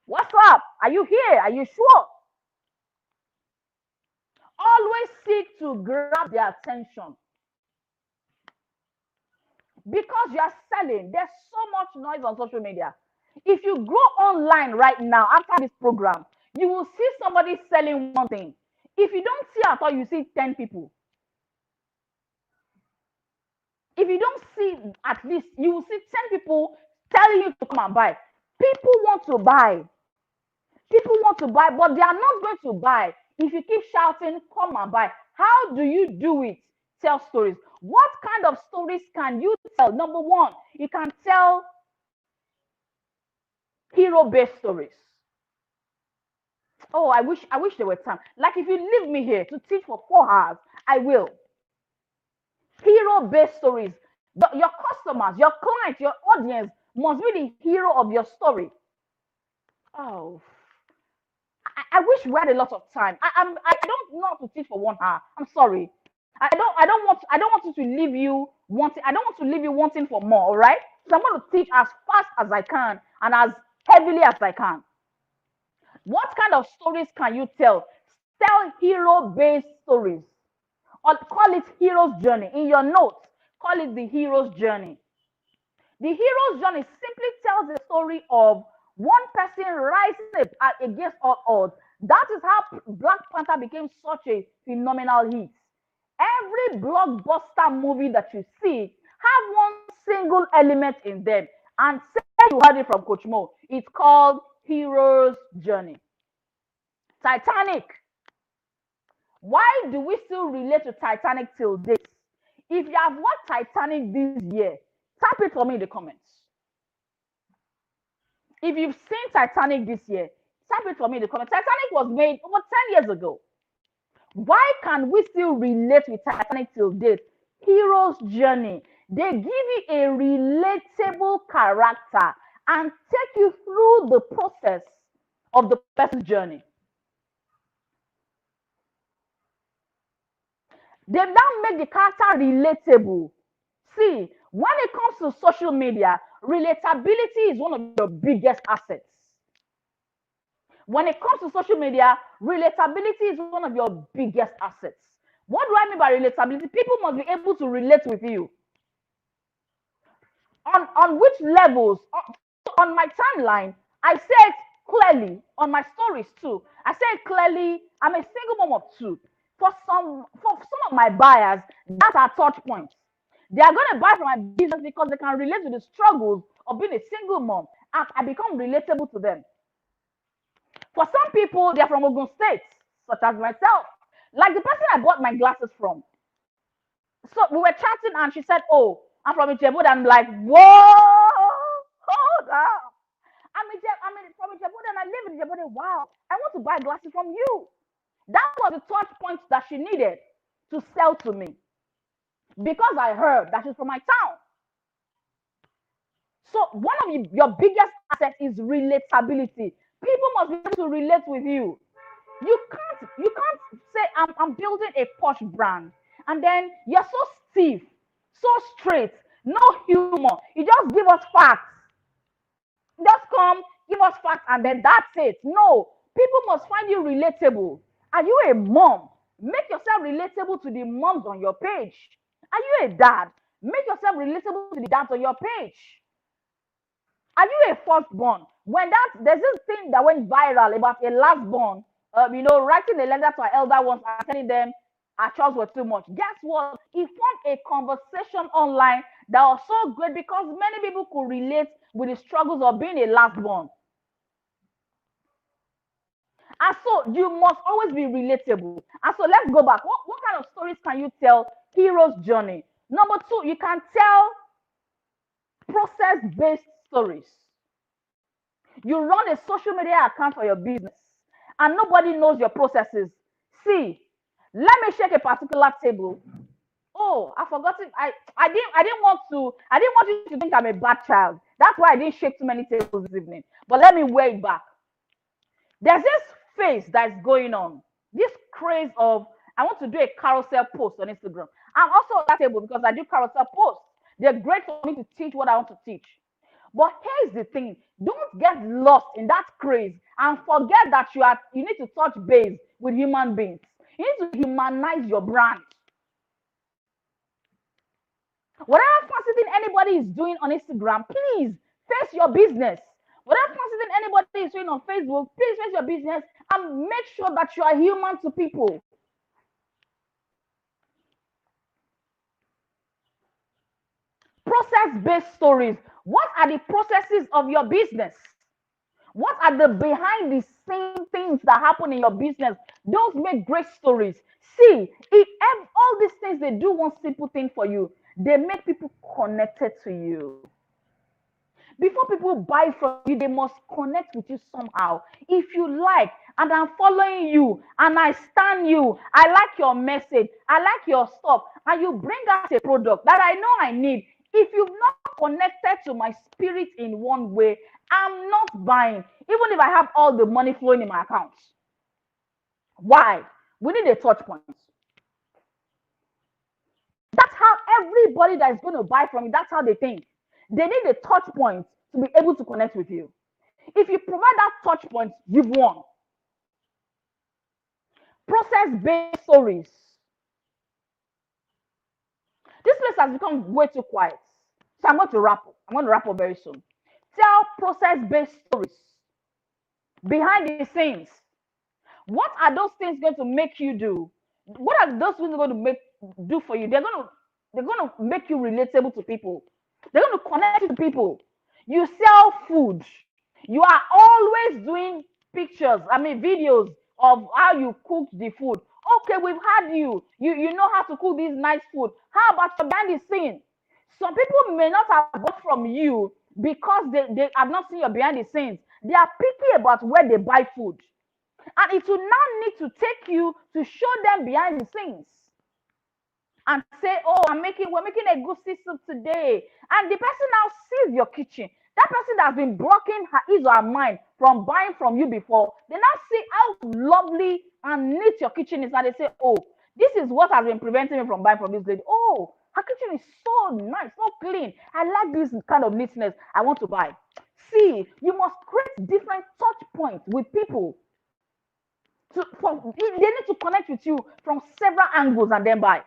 What's up? Are you here? Are you sure? Always seek to grab their attention because you are selling. There's so much noise on social media. If you go online right now after this program, you will see somebody selling one thing. If you don't see at all, you see 10 people. If you don't see at least, you will see 10 people telling you to come and buy. People want to buy. People want to buy, but they are not going to buy if you keep shouting, come and buy. How do you do it? Tell stories. What kind of stories can you tell? Number one, you can tell hero-based stories. Oh, I wish there were time. Like if you leave me here to teach for 4 hours, I will. Hero-based stories. Your customers, your clients, your audience must be the hero of your story. Oh, I wish we had a lot of time. I don't know how to teach for 1 hour. I'm sorry. I don't want you to leave you wanting. I don't want to leave you wanting for more. All right. So I'm going to teach as fast as I can and as heavily as I can. What kind of stories can you tell? Tell hero-based stories, or call it hero's journey. In your notes, call it the hero's journey. The hero's journey simply tells the story of one person rising against all odds. That is how Black Panther became such a phenomenal hit. Every blockbuster movie that you see have one single element in them. And say you heard it from Coach Mo. It's called Hero's Journey. Titanic. Why do we still relate to Titanic till date? If you have watched Titanic this year, tap it for me in the comments. If you've seen Titanic this year, tap it for me in the comments. Titanic was made over 10 years ago. Why can we still relate with Titanic till date? Hero's journey. They give you a relatable character and take you through the process of the person's journey. They've now made the character relatable. See, when it comes to social media, relatability is one of your biggest assets. When it comes to social media, relatability is one of your biggest assets. What do I mean by relatability? People must be able to relate with you. On which levels? On my timeline, I said clearly, on my stories too, I said clearly, I'm a single mom of two. For some of my buyers, that's our touch points. They are going to buy from my business because they can relate to the struggles of being a single mom. And I become relatable to them. For some people, they're from Ogun State, such as myself. Like the person I bought my glasses from. So we were chatting and she said, oh, I'm from Ijebu. And I'm like, whoa, hold up. I'm from Ijebu and I live in Ijebu. Wow, I want to buy glasses from you. That was the touch point that she needed to sell to me. Because I heard that she's from my town. So one of your biggest assets is relatability. People must be able to relate with you. You can't say I'm building a posh brand and then you're so stiff, so straight, no humor. You just give us facts. Just come, give us facts, and then that's it. No, people must find you relatable. Are you a mom? Make yourself relatable to the moms on your page. Are you a dad? Make yourself relatable to the dads on your page. Are you a firstborn? There's this thing that went viral about a lastborn, writing a letter to our elder ones and telling them our chores were too much. Guess what? It formed a conversation online that was so great because many people could relate with the struggles of being a lastborn. And so you must always be relatable. And so let's go back. What kind of stories can you tell? Hero's journey. Number two, you can tell process-based stories. You run a social media account for your business and nobody knows your processes. See, let me shake a particular table. Oh, I forgot it. I didn't want you to think I'm a bad child. That's why I didn't shake too many tables this evening. But let me weigh it back. There's this phase that's going on. This craze of I want to do a carousel post on Instagram. I'm also on that table because I do carousel posts. They're great for me to teach what I want to teach. But here's the thing: don't get lost in that craze and forget that you need to touch base with human beings. You need to humanize your brand. Whatever fancy thing anybody is doing on Instagram, please face your business. Whatever fancy thing anybody is doing on Facebook, please face your business and make sure that you are human to people. Process-based stories. What are the processes of your business? What are the behind the scene things that happen in your business? Those make great stories. See, if all these things they do one simple thing for you, they make people connected to you. Before people buy from you, they must connect with you somehow. If you like, and I'm following you, and I stand you, I like your message, I like your stuff, and you bring out a product that I know I need. If you've not connected to my spirit in one way, I'm not buying, even if I have all the money flowing in my account. Why? We need a touch point. That's how everybody that is going to buy from you, that's how they think. They need a touch point to be able to connect with you. If you provide that touch point, you've won. Process-based stories. This place has become way too quiet. So I'm going to wrap up. I'm going to wrap up very soon. Tell process-based stories. Behind the scenes. What are those things going to make you do? What are those things going to do for you? They're going to make you relatable to people. They're going to connect you to people. You sell food. You are always doing pictures, videos of how you cook the food. Okay, we've had you. You know how to cook this nice food. How about your behind the scene? Some people may not have bought from you because they have not seen your behind the scenes. They are picky about where they buy food. And it will now need to take you to show them behind the scenes and say, oh, we're making a good soup today. And the person now sees your kitchen. That person that has been blocking his or her mind from buying from you before, they now see how lovely and neat your kitchen is. And they say, oh, this is what has been preventing me from buying from this lady. Oh, her kitchen is so nice, so clean. I like this kind of neatness. I want to buy. See, you must create different touch points with people. They need to connect with you from several angles and then buy.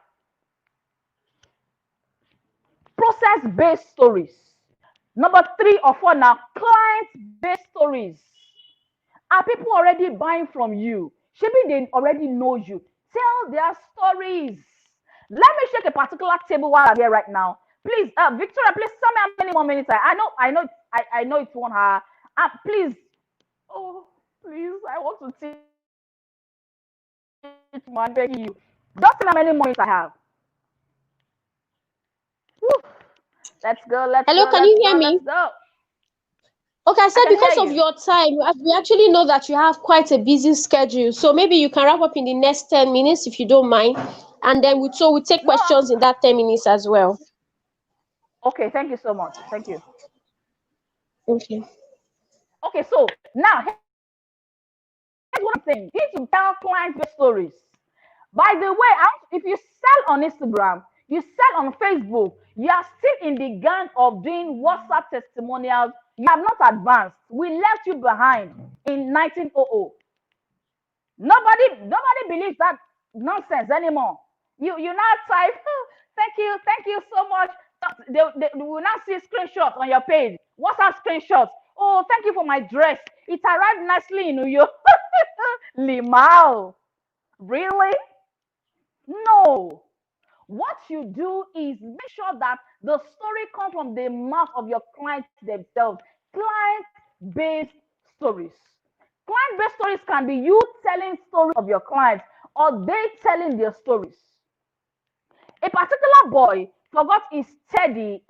Process-based stories. Number 3 or 4 now, client-based stories. Are people already buying from you? Maybe they already know you. Tell their stories. Let me check a particular table while I'm here right now. Please, Victoria, please tell me how many more minutes. I know it's 1 hour. Please, oh, please, I want to teach, man, begging you. Just tell me how many more minutes I have. Whew. Let's go. Hello, can you hear me? Let's go. Okay, I said because of you. your time, we actually know that you have quite a busy schedule. So maybe you can wrap up in the next 10 minutes if you don't mind. And then we take questions in that 10 minutes as well. Okay, thank you so much. Thank you. Okay. Okay, so now here's what I'm saying. You need to tell clients your stories. By the way, if you sell on Instagram, you sell on Facebook, you are still in the gang of doing WhatsApp testimonials. You have not advanced. We left you behind in 1900. Nobody believes that nonsense anymore. You now type, oh, thank you so much. They will now see screenshots on your page. WhatsApp screenshots. Oh, thank you for my dress. It arrived nicely in New York. Limao. Really? No. What you do is make sure that the story comes from the mouth of your clients themselves. Client-based stories. Client-based stories can be you telling stories of your clients or they telling their stories. A particular boy forgot his teddy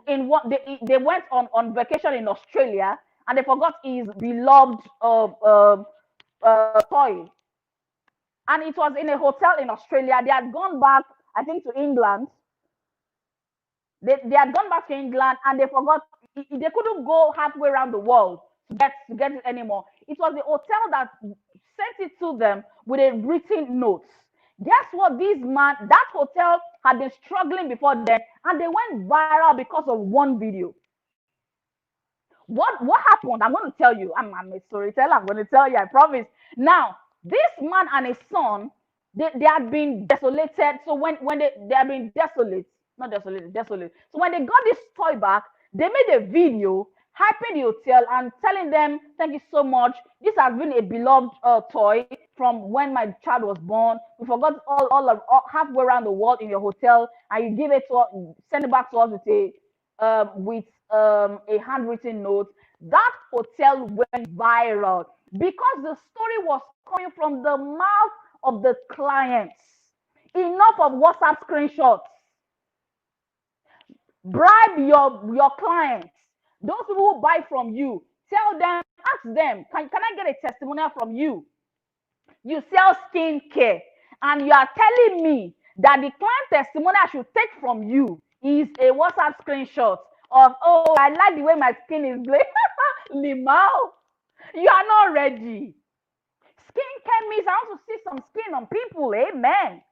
in what they went on vacation in Australia and they forgot his beloved toy. And it was in a hotel in Australia. They had gone back I think, to England. They had gone back to England and they forgot. They couldn't go halfway around the world to get it anymore. It was the hotel that sent it to them with a written note. Guess what? That hotel had been struggling before then, and they went viral because of one video. What happened? I'm going to tell you. I'm a storyteller. I'm going to tell you. I promise. Now, this man and his son, they had been desolated. So when they had been desolate, not desolate, desolate. So when they got this toy back, they made a video hyping the hotel and telling them, "Thank you so much. This has been a beloved toy from when my child was born. We forgot all halfway around the world in your hotel, and you give it to us, send it back to us with a handwritten note." That hotel went viral because the story was coming from the mouth of the clients. Enough of WhatsApp screenshots. Bribe your clients. Those people who buy from you, tell them, ask them, can I get a testimonial from you? You sell skincare, and you are telling me that the client testimonial I should take from you is a WhatsApp screenshot of, "Oh, I like the way my skin is glowing." Limau, you are not ready. Skincare means I want to see some skin on people. Amen.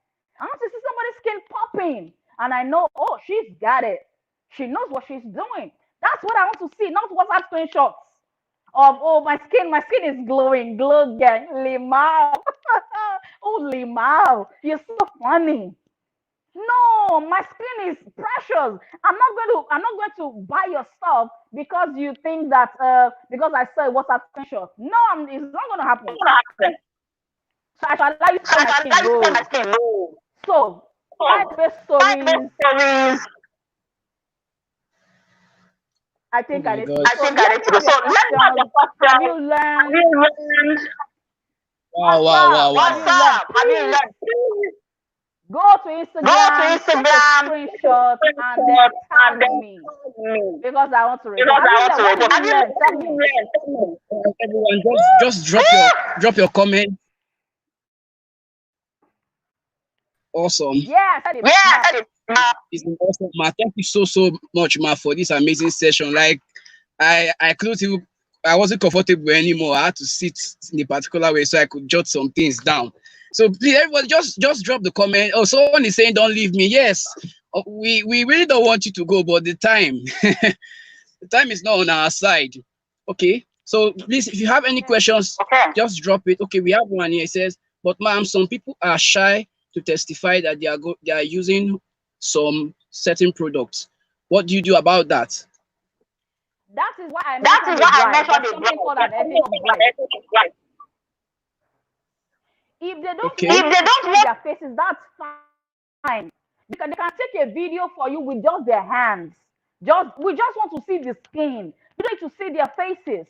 I want to see somebody's skin popping, and I know, oh, she's got it. She knows what she's doing. That's what I want to see, not WhatsApp screenshots of, "Oh, my skin is glowing." Glow gang. Limau. Oh, Limau, you're so funny. No, my skin is precious. I'm not going to buy your stuff because you think that because I saw a WhatsApp screenshot. No, it's not going to happen. So I shall allow you to say my skin. No. So five stories. I think I need to go. So let me have your question. Have you learned? Wow. Have you learned? Go to Instagram, take a screenshot, and then tag me because I want to report. Have you learned? Tell me. Everyone, just drop your comment. Awesome. Yeah, I said it. It's awesome, ma. Thank you so much, ma, for this amazing session. Like, I couldn't even, I wasn't comfortable anymore. I had to sit in a particular way so I could jot some things down. So please, everybody, just drop the comment. Oh, someone is saying, "Don't leave me." Yes, we really don't want you to go, but the time, the time is not on our side. Okay. So please, if you have any questions, just drop it. Okay, we have one here. It says, "But ma'am, some people are shy to testify that they are using some certain products. What do you do about that?" That is why I mentioned the something called an ethical bribe. If they don't want their faces, that's fine. They can take a video for you with just their hands. We just want to see the skin. We don't need to see their faces.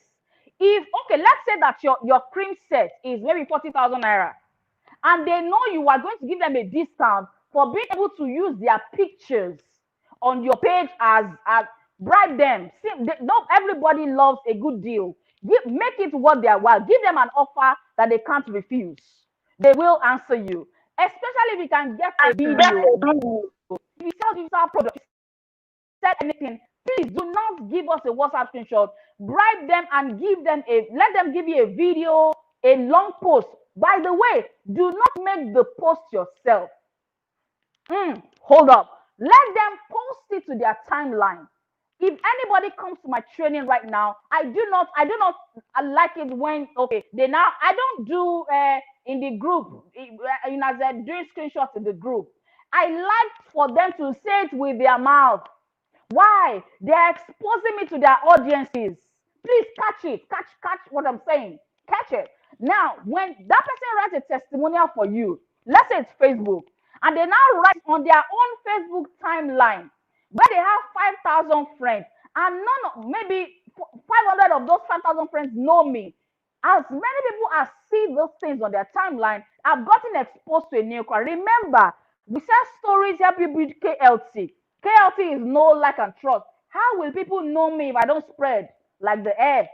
Let's say that your cream set is maybe 40,000 naira, and they know you are going to give them a discount for being able to use their pictures on your page as bribe them. See, not everybody loves a good deal. Make it what they are worth. Give them an offer that they can't refuse. They will answer you, especially if you can get a video. If you sell digital products, said anything, please do not give us a WhatsApp screenshot. Bribe them and let them give you a video, a long post. By the way, do not make the post yourself. Hold up. Let them post it to their timeline. If anybody comes to my training right now, I do not like it when I don't do in the group, as they're doing screenshots in the group. I like for them to say it with their mouth. Why? They're exposing me to their audiences. Please catch it. Catch what I'm saying. Catch it. Now, when that person writes a testimonial for you, let's say it's Facebook, and they now write on their own Facebook timeline where they have 5,000 friends, and maybe 500 of those 5,000 friends know me. As many people as see those things on their timeline have gotten exposed to a new car. Remember, we say stories help you build KLT. KLT is know, like, and trust. How will people know me if I don't spread like the air?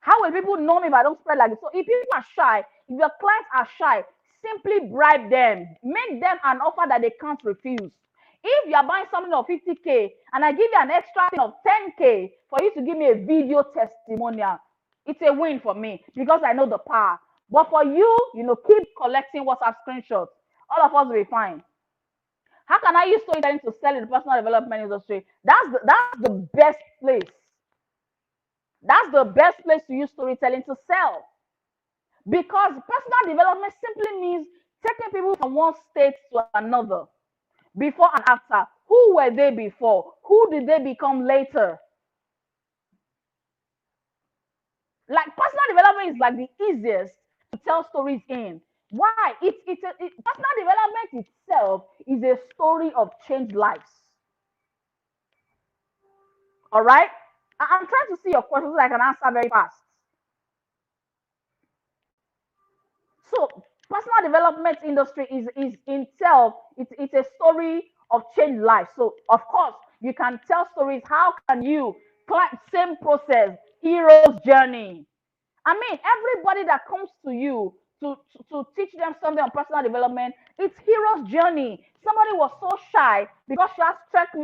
How will people know me if I don't spread like this? So if people are shy, if your clients are shy, simply bribe them. Make them an offer that they can't refuse. If you are buying something of 50K and I give you an extra thing of 10K for you to give me a video testimonial, it's a win for me because I know the power. But for you, keep collecting WhatsApp screenshots. All of us will be fine. How can I use storytelling to sell in the personal development industry? That's the best place. That's the best place to use storytelling to sell. Because personal development simply means taking people from one state to another, before and after. Who were they before? Who did they become later? Like personal development is like the easiest to tell stories in. Why? Personal development itself is a story of changed lives. All right? I'm trying to see your questions so I can answer very fast. So personal development industry is in itself, it's a story of changed life. So of course you can tell stories. How can you climb same process, hero's journey? I mean, everybody that comes to you to teach them something on personal development, it's hero's journey. Somebody was so shy because she has stretch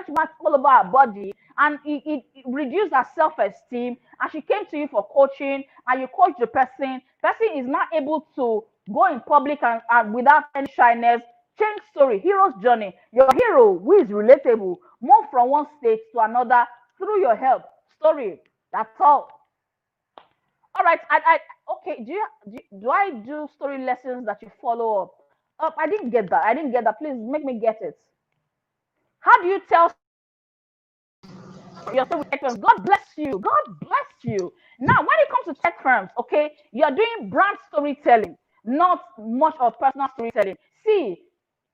marks all over her body, and it reduced her self-esteem. And she came to you for coaching, and you coach the person. Person is not able to go in public and without any shyness. Change story, hero's journey. Your hero who is relatable, move from one state to another through your help. Story. That's all. All right. Okay. Do I do story lessons that you follow up? I didn't get that. I didn't get that. Please make me get it. How do you tell your story with tech firms? God bless you. God bless you. Now, when it comes to tech firms, okay, you are doing brand storytelling, not much of personal storytelling. See,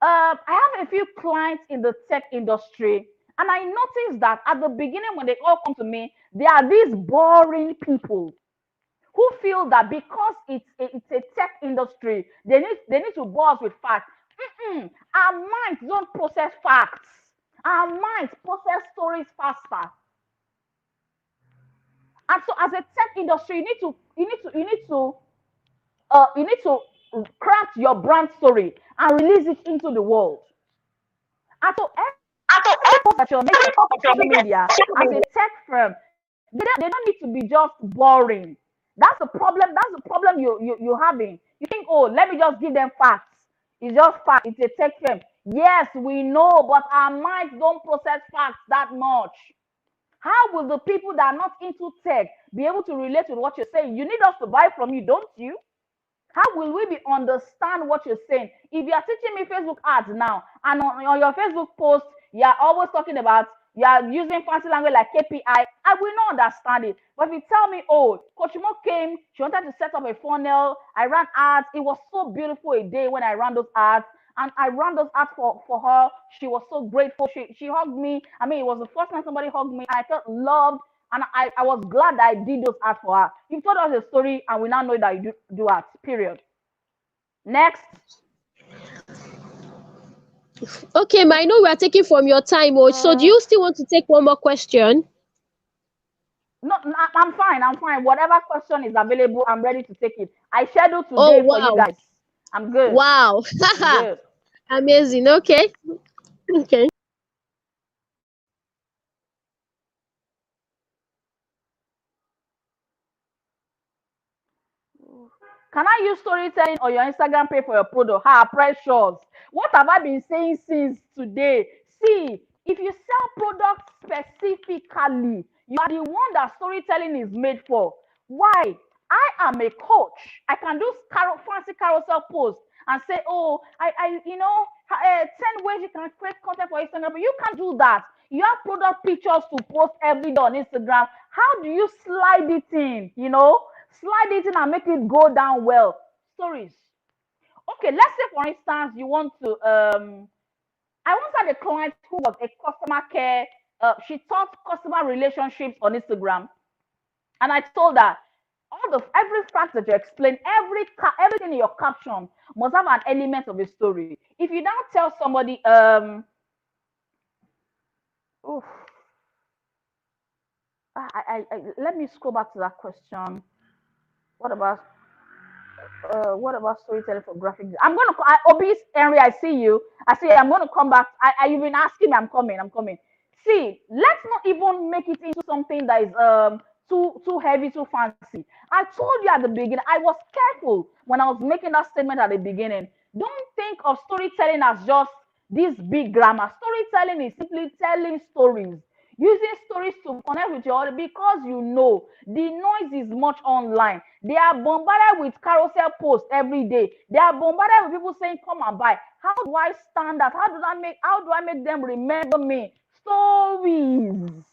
I have a few clients in the tech industry, and I noticed that at the beginning when they all come to me, they are these boring people who feel that because it's a tech industry, they need to buzz with facts. Our minds don't process facts. Our minds process stories faster. And so, as a tech industry, you need to craft your brand story and release it into the world. And so, every post that you're making on social media as a tech firm, they don't need to be just boring. That's the problem. That's the problem you're having. You think, oh, let me just give them facts. It's just facts. It's a tech firm. Yes, we know, but our minds don't process facts that much. How will the people that are not into tech be able to relate with what you're saying? You need us to buy from you, don't you? How will we be understand what you're saying? If you are teaching me Facebook ads now, and on your Facebook post, you are always talking about, you are using fancy language like KPI, I will not understand it. But if you tell me, oh, Coach Mo came, she wanted to set up a funnel, I ran ads, it was so beautiful a day when I ran those ads, and I ran those ads for her. She was so grateful. She hugged me. I mean, it was the first time somebody hugged me. I felt loved, and I was glad that I did those ads for her. You told us a story, and we now know that you do ads, period. Next. Okay, ma, I know we are taking from your time. Oh, so do you still want to take one more question? No, I'm fine. I'm fine. Whatever question is available, I'm ready to take it. I scheduled Oh, today for you wow. guys. I'm good. Wow. I'm good. Amazing. Okay. Okay. Can I use storytelling on your Instagram page for your product? Ha, precious. What have I been saying since today? See, if you sell products specifically, you are the one that storytelling is made for. Why? I am a coach. I can do fancy carousel posts and say, oh, 10 ways you can create content for Instagram, but you can't do that. You have product pictures to post every day on Instagram. How do you slide it in? Slide it in and make it go down well. Stories. Okay, let's say for instance you want to I once had a client who was a customer care. She taught customer relationships on Instagram, and I told her every fact that you explain, everything in your caption must have an element of a story. If you now tell somebody, oof, let me scroll back to that question. What about What about storytelling for graphic? I'm gonna obese Henry. I see you. I see. I'm gonna come back. You've been asking me. I'm coming. I'm coming. See, let's not even make it into something that is too heavy, too fancy. I told you at the beginning. I was careful when I was making that statement at the beginning. Don't think of storytelling as just this big grammar. Storytelling is simply telling stories, using stories to connect with your audience, because you know the noise is much online. They are bombarded with carousel posts every day. They are bombarded with people saying come and buy. How do I stand out? How do I make them remember me? Stories.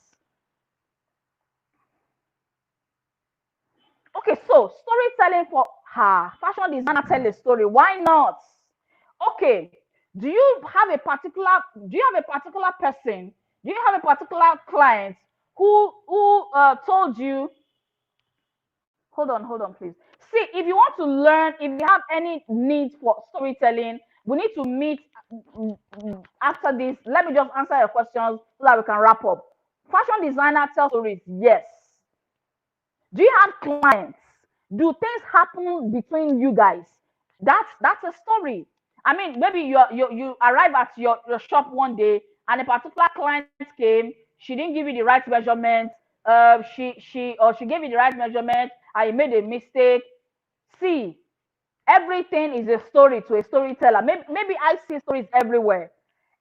Okay, so storytelling for her fashion designer, tell a story. Why not? Okay, do you have a particular person, do you have a particular client who told you, hold on please. See, if you want to learn, if you have any need for storytelling, we need to meet after this. Let me just answer your questions so that we can wrap up. Fashion designer tell stories, yes. Do you have clients? Do things happen between you guys? That's a story. I mean, maybe you arrive at your shop one day and a particular client came. She didn't give you the right measurement. She gave you the right measurement and you made a mistake. See, everything is a story to a storyteller. Maybe I see stories everywhere.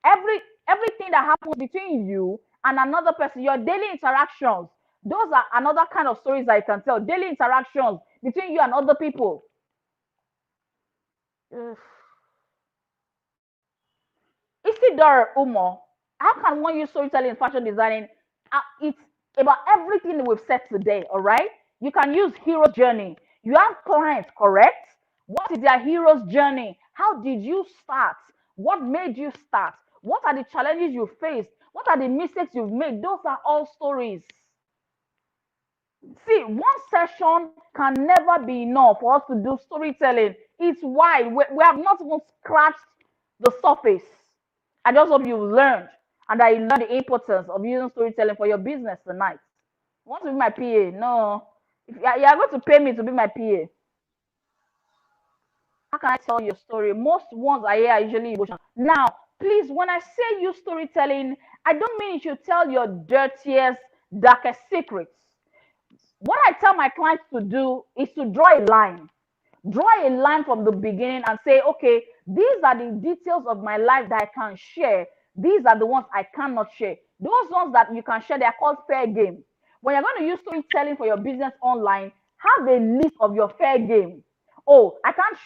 Every everything that happens between you and another person, your daily interactions, those are another kind of stories that you can tell. Daily interactions between you and other people. Ugh. Isidore Umo, how can one use storytelling in fashion designing? It's about everything we've said today, all right? You can use hero's journey. You have clients, correct? What is their hero's journey? How did you start? What made you start? What are the challenges you faced? What are the mistakes you've made? Those are all stories. See, one session can never be enough for us to do storytelling. It's wide. We have not even scratched the surface. I just hope you've learned and that you learn the importance of using storytelling for your business tonight. You want to be my PA? No. If you are going to pay me to be my PA, how can I tell your story? Most ones I hear are usually emotional. Now, please, when I say use storytelling, I don't mean you should tell your dirtiest, darkest secrets. What I tell my clients to do is to draw a line. Draw a line from the beginning and say, okay, these are the details of my life that I can share. These are the ones I cannot share. Those ones that you can share, they are called fair game. When you're going to use storytelling for your business online, have a list of your fair game. Oh, I can't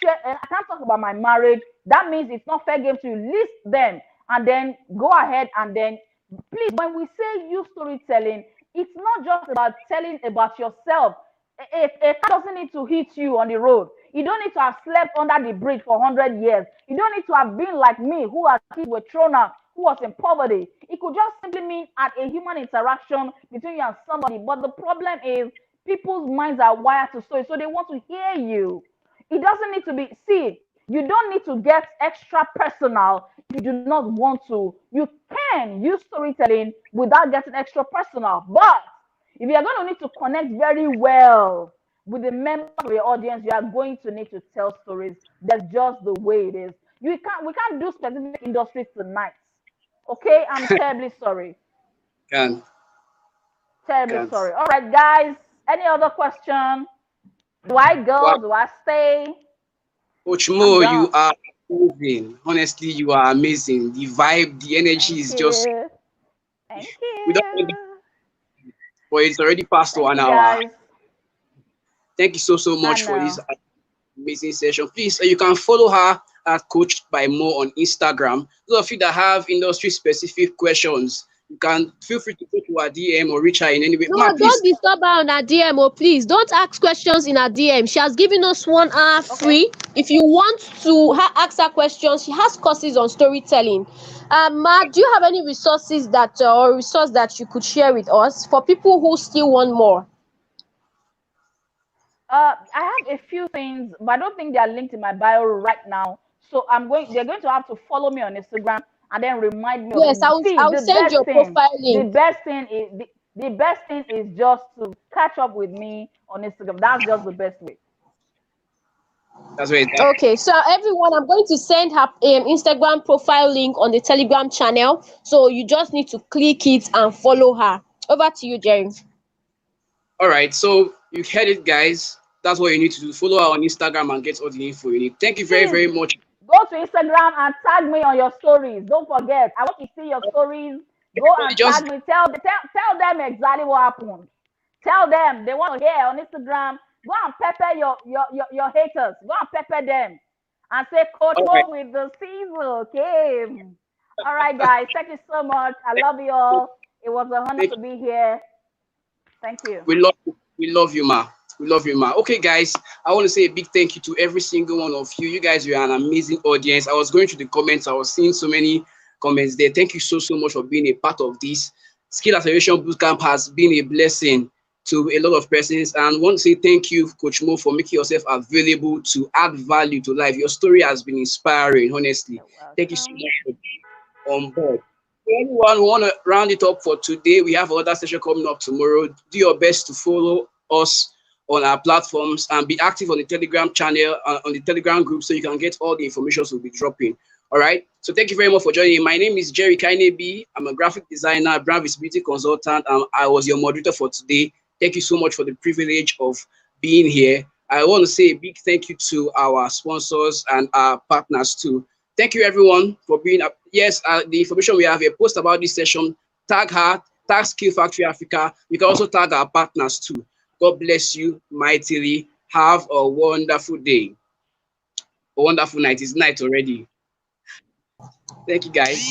talk about my marriage. That means it's not fair game to list them and then go ahead and then, please, when we say use storytelling, it's not just about telling about yourself. A car doesn't need to hit you on the road. You don't need to have slept under the bridge for 100 years. You don't need to have been like me, who our kids were thrown out, who was in poverty. It could just simply mean at a human interaction between you and somebody. But the problem is people's minds are wired to story, so they want to hear you. It doesn't need to be, see, you don't need to get extra personal if you do not want to. You can use storytelling without getting extra personal. But if you are going to need to connect very well with the members of your audience, you are going to need to tell stories. That's just the way it is. We can't do specific industries tonight. Okay, I'm terribly sorry. Can Terribly can't. sorry. All right, guys. Any other question? Do I Wow, go? Do I stay? Coach I'm Mo, you done. are amazing. Honestly, you are amazing. The vibe, the energy Thank is just you. Thank we don't want it, you. but it's already past Thank one you, hour. guys. Thank you so I much for this know. amazing session. Please, you can follow her at Coach by Mo on Instagram. Those of you that have industry specific questions, you can feel free to go to her DM or reach her in any way. No, Ma, don't please. disturb her on her DM, oh please. Don't ask questions in her DM. She has given us 1 hour Okay. free. If you want to ask her questions, she has courses on storytelling. Ma, do you have any resources that or resource that you could share with us for people who still want more? I have a few things, but I don't think they are linked in my bio right now. So they're going to have to follow me on Instagram and then remind me of Yes, it. See, I'll send your profile the link. best thing is the best thing is just to catch up with me on Instagram. That's just the best way. That's where it's at. Okay, so everyone, I'm going to send her Instagram profile link on the Telegram channel. So you just need to click it and follow her. Over to you, Jerry. All right, so you heard it, guys. That's what you need to do. Follow her on Instagram and get all the info you need. Thank you very, Please very much. go to Instagram and tag me on your stories. Don't forget. I want to see your stories. Go Everybody and just tag me. Tell them exactly what happened. Tell them they want to hear on Instagram. Go and pepper your haters. Go and pepper them. And say Coach all right. Mo with the season came. All right, guys. Thank you so much. I love you all. It was an honor Thank to be here. Thank you. We love you, ma. We love you, ma. Okay, guys, I want to say a big thank you to every single one of you. You guys were an amazing audience. I was going through the comments. I was seeing so many comments there. Thank you so much for being a part of this. Skill Acceleration Bootcamp has been a blessing to a lot of persons. And I want to say thank you, Coach Mo, for making yourself available to add value to life. Your story has been inspiring, honestly. You're Thank you so welcome. much for being on board. Anyone who want to round it up for today, we have another session coming up tomorrow. Do your best to follow us on our platforms and be active on the Telegram channel, on the Telegram group, so you can get all the information we'll be dropping. All right. So thank you very much for joining. My name is Jerry Kainebi. I'm a graphic designer, brand visibility consultant, and I was your moderator for today. Thank you so much for the privilege of being here. I want to say a big thank you to our sponsors and our partners too. Thank you everyone for being up. Yes, the information we have here, post about this session, tag her, tag Skill Factory Africa. You can also tag our partners too. God bless you mightily. Have a wonderful day. A wonderful night. It's night already. Thank you, guys.